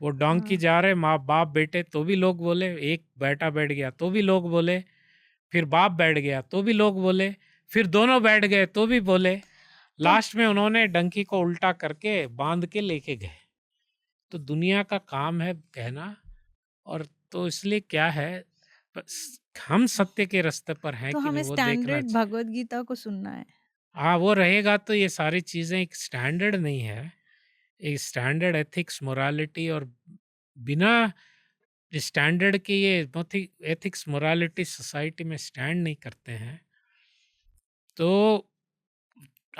वो डोंकी हाँ, जा रहे, माँ बाप बेटे, तो भी लोग बोले, एक बेटा बैठ गया तो भी लोग बोले, फिर बाप बैठ गया तो भी लोग बोले, फिर दोनों बैठ गए तो भी बोले। तो लास्ट में उन्होंने डंकी को उल्टा करके बांध के लेके गए। तो दुनिया का काम है कहना। और तो इसलिए क्या है, बस हम सत्य के रास्ते पर हैं तो कि नहीं, हमें वो देखना स्टैंडर्ड चाहिए। भगवद गीता को सुनना है। हाँ, वो रहेगा तो ये सारी चीज़ें, एक स्टैंडर्ड नहीं है, एक स्टैंडर्ड एथिक्स, मोरालिटी, और बिना स्टैंडर्ड के ये बहुत ही एथिक्स, मोरालिटी सोसाइटी में स्टैंड नहीं करते हैं। तो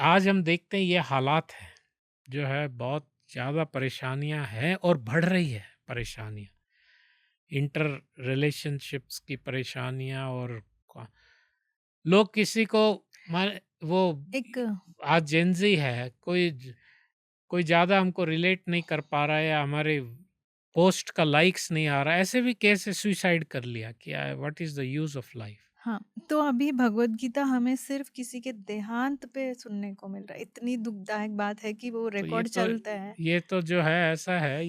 आज हम देखते हैं ये हालात है, जो है बहुत ज़्यादा परेशानियां हैं और बढ़ रही है परेशानियां, इंटर रिलेशनशिप्स की परेशानियां। और लोग किसी को वो एक आज जेंजी है, कोई ज़्यादा हमको रिलेट नहीं कर पा रहा है, या हमारे पोस्ट का लाइक्स नहीं आ रहा है, ऐसे भी केस सुसाइड कर लिया। क्या, what is the use of life. हाँ, तो अभी भगवद गीता हमें सिर्फ किसी के देहांत पे सुनने को मिल रहा है। इतनी दुखदायक बात है कि वो तो रिकॉर्ड चलता है। ये तो जो है ऐसा है,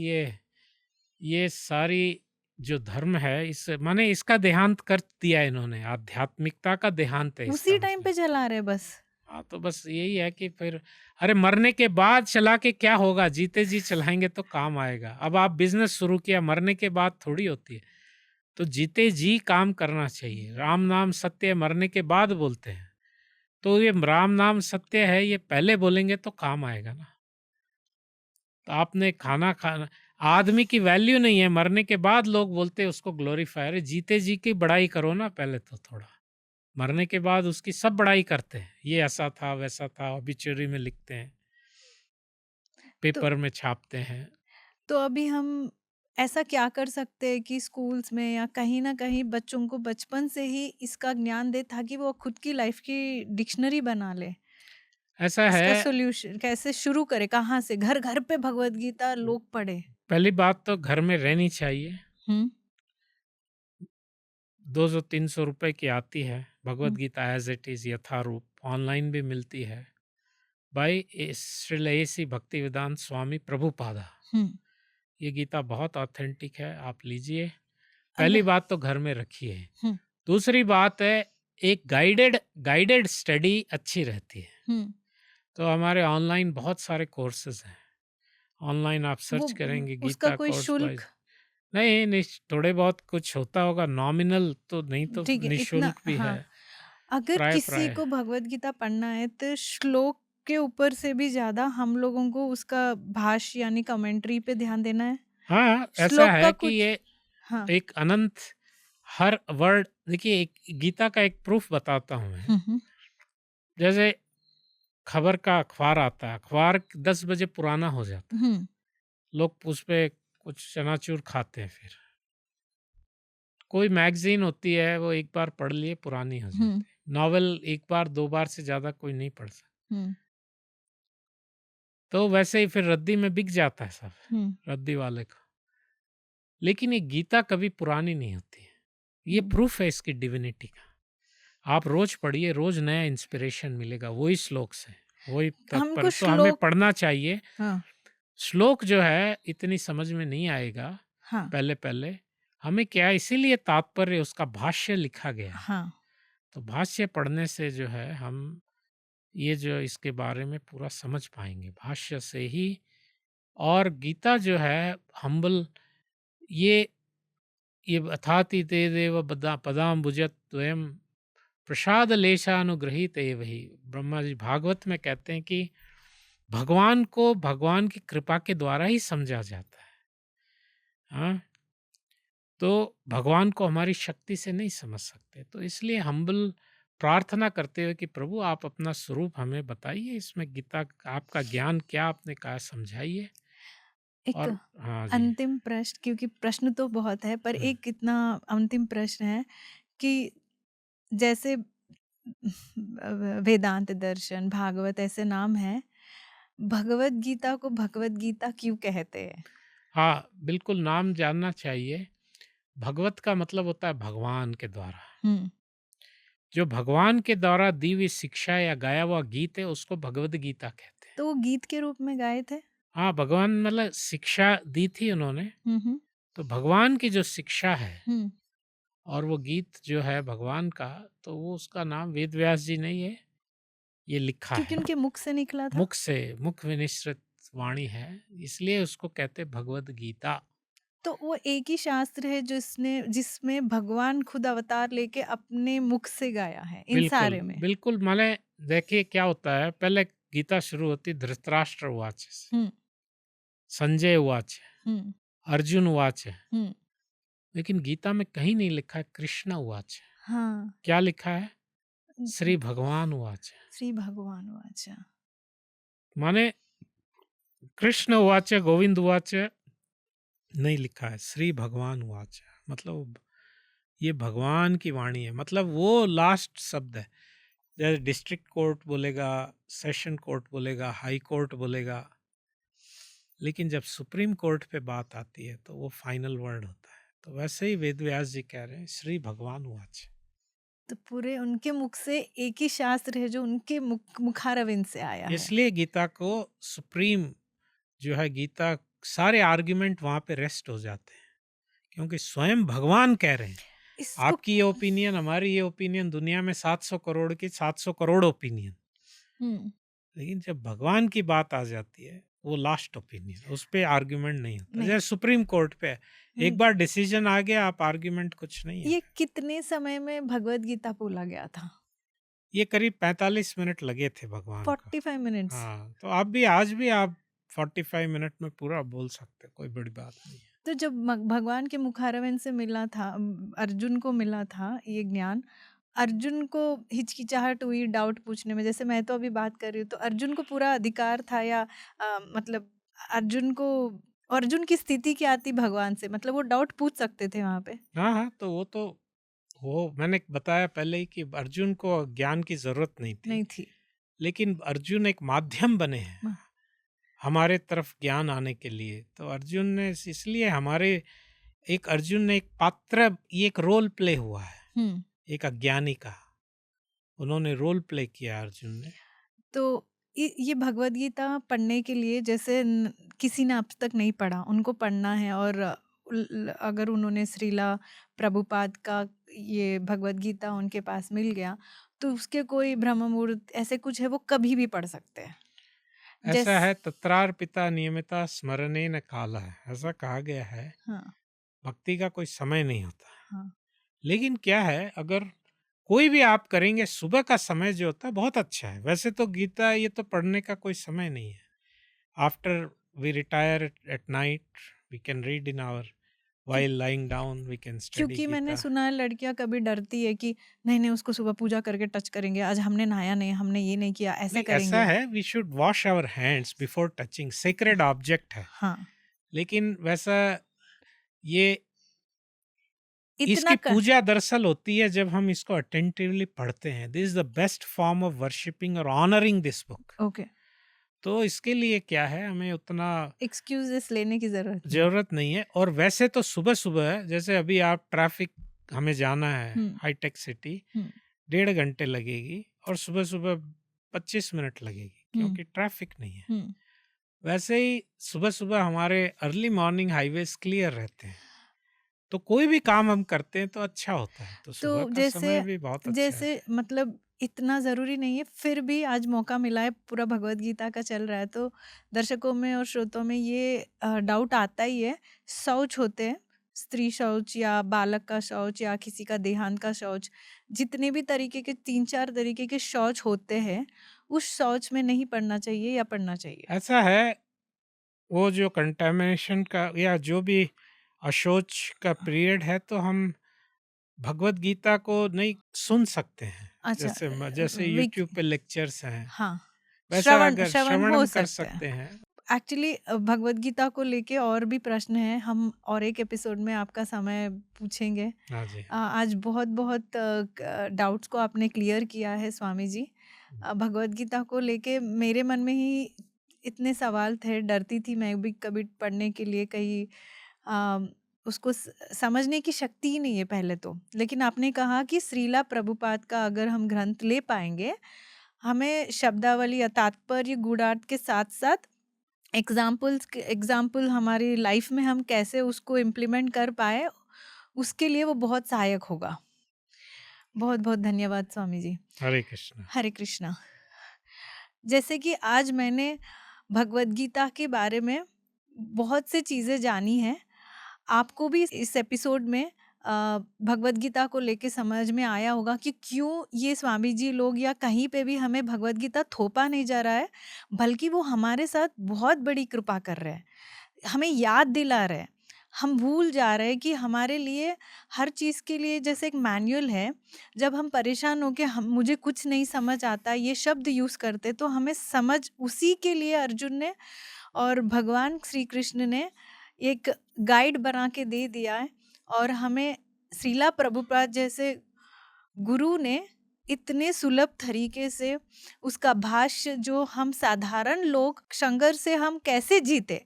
ये सारी जो धर्म है, इस माने इसका देहांत कर दिया इन्होंने, आध्यात्मिकता का देहांत है इसका उसी टाइम मतलब। पे चला रहे बस। हाँ, तो बस यही है कि फिर अरे मरने के बाद चला के क्या होगा, जीते जी चलाएंगे तो काम आएगा। अब आप बिजनेस शुरू किया, मरने के बाद थोड़ी होती है। तो जीते जी काम करना चाहिए। राम नाम सत्य है, मरने के बाद बोलते हैं। तो ये राम नाम सत्य है, ये पहले बोलेंगे तो काम आएगा ना। तो आपने खाना आदमी की वैल्यू नहीं है, मरने के बाद लोग बोलते हैं उसको ग्लोरीफाई। अरे जीते जी की बड़ाई करो ना पहले तो थोड़ा, मरने के बाद उसकी सब बड़ाई करते हैं, ये ऐसा था वैसा था, ऑबिचुअरी में लिखते हैं, तो पेपर में छापते हैं। तो अभी हम ऐसा क्या कर सकते हैं कि स्कूल्स में या कहीं न कहीं बच्चों को बचपन से ही इसका ज्ञान दें ताकि वो खुद की लाइफ की डिक्शनरी बना लें? ऐसा है, इसका सॉल्यूशन कैसे शुरू करें? कहाँ से? घर-घर पे भगवद गीता लोग पढ़ें। पहली बात तो घर में रहनी चाहिए। हुँ, 200-300 रुपए की आती है Bhagavad hmm, Gita as it is Yatharup, online भी मिलती है बाई श्रील एसी भक्ति वेदांत स्वामी प्रभुपादा। हुँ। ये गीता बहुत ऑथेंटिक है, आप लीजिए। अगर पहली बात तो घर में रखिए। हुँ, दूसरी बात है, एक गाइडेड गाइडेड स्टडी अच्छी रहती है। हुँ। तो हमारे ऑनलाइन बहुत सारे कोर्सेज हैं। ऑनलाइन आप वो सर्च करेंगे उसका गीता कोई कोर्स शुल्क? वाइज। नहीं नहीं, थोड़े बहुत कुछ होता होगा, नॉमिनल तो नहीं, तो ठीक है, इतना निशुल्क भी है। हाँ। अगर प्राय किसी प्राय को भगवद गीता पढ़ना है तो श्लोक के ऊपर से भी ज़्यादा हम लोगों को उसका भाष्य यानी कमेंट्री पे ध्यान देना है? हाँ, ऐसा श्लोक का है कि कुछ ये हाँ। एक अनंत, हर वर्ड देखिए, एक गीता का एक प्रूफ बताता हूँ मैं। हुँ, हुँ। जैसे खबर का अखबार आता है, अखबार 10 बजे पुराना हो जाता है, हुँ, लोग उस पे कुछ चनाचूर खाते हैं। फिर कोई मैगजीन होती है, वो एक बार पढ़ लिए पुरानी हो हुँ, जाती है। नॉवेल एक बार दो बार से ज़्यादा कोई नहीं पढ़ सकता। हुँ, तो वैसे ही फिर रद्दी में बिक जाता है सब, हुँ, रद्दी वाले को। लेकिन ये गीता कभी पुरानी नहीं होती है। ये हुँ। प्रूफ है इसकी डिविनिटी का। आप रोज पढ़िए, रोज नया इंस्पिरेशन मिलेगा वही श्लोक से, वही हमको तत्पर। तो हमें श्लोक पढ़ना चाहिए। हाँ, श्लोक जो है इतनी समझ में नहीं आएगा हाँ, पहले पहले। हमें क्या, इसीलिए तात्पर्य उसका भाष्य लिखा गया है। हाँ। तो भाष्य पढ़ने से जो है हम ये जो इसके बारे में पूरा समझ पाएंगे भाष्य से ही। और गीता जो है हम्बल, ये ये अथाति ते देव पदाम भुजत द्वयम प्रसाद लेशानुग्रहित एव ही। ब्रह्मा जी भागवत में कहते हैं कि भगवान को भगवान की कृपा के द्वारा ही समझा जाता है। हाँ, तो भगवान को हमारी शक्ति से नहीं समझ सकते। तो इसलिए हम्बल प्रार्थना करते हुए कि प्रभु आप अपना स्वरूप हमें बताइए, इसमें गीता आपका ज्ञान क्या आपने कहा समझाइए। एक और हाँ जी। अंतिम प्रश्न क्योंकि प्रश्न तो बहुत है पर हम्म, एक इतना अंतिम प्रश्न है कि जैसे वेदांत दर्शन, भागवत ऐसे नाम हैं, भगवद गीता को भगवद गीता क्यों कहते हैं? हाँ बिल्कुल, नाम जानना चाहिए। भगवत का मतलब होता है भगवान के द्वारा। हुँ, जो भगवान के द्वारा दी हुई शिक्षा या गाया हुआ गीत है उसको भगवद गीता कहते हैं। तो वो गीत के रूप में गाए थे? हाँ, भगवान मतलब शिक्षा दी थी उन्होंने। हुँ, हुँ, तो भगवान की जो शिक्षा है हुँ। और वो गीत जो है भगवान का, तो वो उसका नाम वेद व्यास जी ने ये लिखा क्योंकि है। उनके मुख से निकला था? मुख विनिश्रित वाणी है, इसलिए उसको कहते भगवद गीता। तो वो एक ही शास्त्र है जिसमें भगवान खुद अवतार लेके अपने मुख से गाया है, इन बिल्कुल सारे में? बिल्कुल, माने देखिए क्या होता है, पहले गीता शुरू होती धृतराष्ट्र उवाच से, हुँ, संजय उवाच, हुँ, अर्जुन उवाच। हुँ। लेकिन गीता में कहीं नहीं लिखा है कृष्ण उवाच। हाँ। क्या लिखा है? उम, श्री भगवान उवाच। श्री भगवान वाचा। माने कृष्ण उवाच गोविंद उवाच नहीं लिखा है, श्री भगवान उवाच। मतलब ये भगवान की वाणी है, मतलब वो लास्ट शब्द है। जैसे डिस्ट्रिक्ट कोर्ट बोलेगा, सेशन कोर्ट बोलेगा, हाई कोर्ट बोलेगा, लेकिन जब सुप्रीम कोर्ट पे बात आती है तो वो फाइनल वर्ड होता है। तो वैसे ही वेद व्यास जी कह रहे हैं श्री भगवान उवाच। तो पूरे उनके मुख से एक ही शास्त्र है जो उनके मुखारविंद से आया है। इसलिए गीता को सुप्रीम जो है, गीता सारे आर्ग्यूमेंट वहां पे रेस्ट हो जाते हैं, क्योंकि स्वयं भगवान कह रहे हैं। इसको आपकी ये ओपिनियन, हमारी ये ओपिनियन, दुनिया में 700 करोड़ की 700 करोड़ ओपिनियन, हम्म, लेकिन जब भगवान की बात आ जाती है वो लास्ट ओपिनियन, उस पे आर्ग्यूमेंट नहीं होता। नहीं। जैसे सुप्रीम कोर्ट पे है, एक हम्म, बार डिसीजन आ गया, आप आर्ग्यूमेंट कुछ नहीं है। ये कितने समय में भगवत गीता बोला गया था? ये करीब 45 मिनट लगे थे भगवान को। 45 मिनट्स। हाँ, तो आप भी आज भी आप 45 मिनट में पूरा बोल सकते हैं, कोई बड़ी बात नहीं है। तो जब भगवान के मुखारविंद से मिला था, अर्जुन को मिला था ये ज्ञान, अर्जुन को हिचकिचाहट हुई डाउट पूछने में, जैसे मैं तो अभी बात कर रही हूँ, तो अर्जुन को पूरा अधिकार था या मतलब अर्जुन को, अर्जुन की स्थिति क्या थी भगवान से, मतलब वो डाउट पूछ सकते थे वहां पे? हाँ हाँ, तो वो मैंने बताया पहले ही कि अर्जुन को ज्ञान की जरूरत नहीं थी, नहीं थी। लेकिन अर्जुन एक माध्यम बने हैं हाँ। हमारे तरफ ज्ञान आने के लिए। तो अर्जुन ने इसलिए हमारे अर्जुन ने एक पात्र, ये एक रोल प्ले हुआ है हम्म। एक अज्ञानी का, उन्होंने रोल प्ले किया अर्जुन ने। तो ये भगवत गीता पढ़ने के लिए, जैसे किसी ने अब तक नहीं पढ़ा, उनको पढ़ना है, और अगर उन्होंने श्रीला प्रभुपाद का ये भगवत गीता उनके पास मिल गया, तो उसके कोई ब्रह्म मुहूर्त ऐसे कुछ है वो कभी भी पढ़ सकते हैं? ऐसा है, तत्रार्पिता नियमिता स्मरणे न काला है, ऐसा कहा गया है। हाँ। भक्ति का कोई समय नहीं होता, हाँ। लेकिन क्या है, अगर कोई भी आप करेंगे, सुबह का समय जो होता है बहुत अच्छा है। वैसे तो गीता ये तो पढ़ने का कोई समय नहीं है। After we retire at night we can read in our क्यों- while lying down we can study क्योंकि मैंने गीता। सुना है लड़कियां कभी डरती है कि नहीं नहीं उसको सुबह पूजा करके टच करेंगे, आज हमने नहाया नहीं, हमने ये नहीं किया, ऐसे नहीं, ऐसा करेंगे। है, we should wash our hands before touching, sacred object है। हाँ। लेकिन वैसा ये इतना इसकी पूजा दरअसल होती है जब हम इसको अटेंटिवली पढ़ते हैं। This is the best form of worshipping और ऑनरिंग दिस बुक। ओके। तो इसके लिए क्या है, हमें उतना एक्सक्यूजेस लेने की जरूरत नहीं। जरूरत नहीं है। और वैसे तो सुबह सुबह है, जैसे अभी आप ट्रैफिक, हमें जाना है हम्म। हाईटेक सिटी, हम्म। 1.5 घंटे लगेगी, और सुबह सुबह 25 मिनट लगेगी, क्योंकि ट्रैफिक नहीं है। हम्म। वैसे ही सुबह सुबह हमारे अर्ली मॉर्निंग हाईवेज क्लियर रहते हैं, तो कोई भी काम हम करते हैं तो अच्छा होता है। तो सुबह तो का समय भी बहुत अच्छा है। जैसे मतलब इतना ज़रूरी नहीं है, फिर भी आज मौका मिला है, पूरा भगवत गीता का चल रहा है, तो दर्शकों में और श्रोताओं में ये डाउट आता ही है। शौच होते हैं, स्त्री शौच या बालक का शौच या किसी का देहांत का शौच, जितने भी तरीके के 3-4 तरीके के शौच होते हैं, उस शौच में नहीं पढ़ना चाहिए या पढ़ना चाहिए? ऐसा है, वो जो कंटामिनेशन का या जो भी अशोच का पीरियड है, तो हम भगवत गीता को नहीं सुन सकते हैं। अच्छा। जैसे विक यूट्यूब पे लेक्चर्स हैं, हाँ, वैसा श्रवण अगर श्रवण श्रवण हो हम कर सकते हैं। सकते हैं। एक्चुअली भगवत गीता को लेके और भी प्रश्न हैं, हम और एक एपिसोड में आपका समय पूछेंगे। हाँ जी। आज बहुत बहुत डाउट्स को आपने क्लियर किया है स्वामी जी। भगवत गीता को लेके मेरे मन में ही इतने सवाल थे, डरती थी मैं भी कभी पढ़ने के लिए, कहीं उसको समझने की शक्ति ही नहीं है पहले तो। लेकिन आपने कहा कि श्रीला प्रभुपाद का अगर हम ग्रंथ ले पाएंगे, हमें शब्दावली या तात्पर्य गूढ़ार्थ के साथ साथ एग्जाम्पल हमारी लाइफ में हम कैसे उसको इम्प्लीमेंट कर पाए, उसके लिए वो बहुत सहायक होगा। बहुत बहुत धन्यवाद स्वामी जी। हरे कृष्णा। हरे कृष्णा। जैसे कि आज मैंने भगवत गीता के बारे में बहुत सी चीज़ें जानी हैं, आपको भी इस एपिसोड में भगवत गीता को लेके समझ में आया होगा कि क्यों ये स्वामी जी लोग या कहीं पे भी हमें भगवत गीता थोपा नहीं जा रहा है, बल्कि वो हमारे साथ बहुत बड़ी कृपा कर रहे हैं, हमें याद दिला रहे हैं। हम भूल जा रहे हैं कि हमारे लिए हर चीज़ के लिए जैसे एक मैनुअल है, जब हम परेशान हो के हम मुझे कुछ नहीं समझ आता ये शब्द यूज़ करते, तो हमें समझ उसी के लिए अर्जुन ने और भगवान श्री कृष्ण ने एक गाइड बना के दे दिया है। और हमें श्रीला प्रभुपाद जैसे गुरु ने इतने सुलभ तरीके से उसका भाष्य, जो हम साधारण लोग संघर्ष से हम कैसे जीते,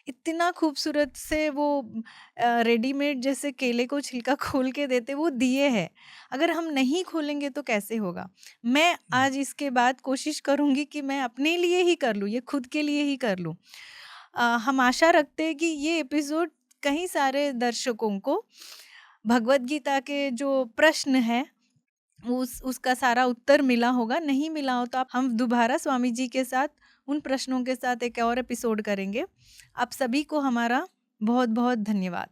इतना खूबसूरत से वो रेडीमेड जैसे केले को छिलका खोल के देते वो दिए हैं। अगर हम नहीं खोलेंगे तो कैसे होगा? मैं जी। आज इसके बाद कोशिश करूँगी कि मैं अपने लिए ही कर लूँ, ये खुद के लिए ही कर लूँ। हम आशा रखते हैं कि ये एपिसोड कई सारे दर्शकों को भगवद गीता के जो प्रश्न हैं उसका सारा उत्तर मिला होगा, नहीं मिला हो तो आप हम दोबारा स्वामी जी के साथ उन प्रश्नों के साथ एक और एपिसोड करेंगे। आप सभी को हमारा बहुत-बहुत धन्यवाद।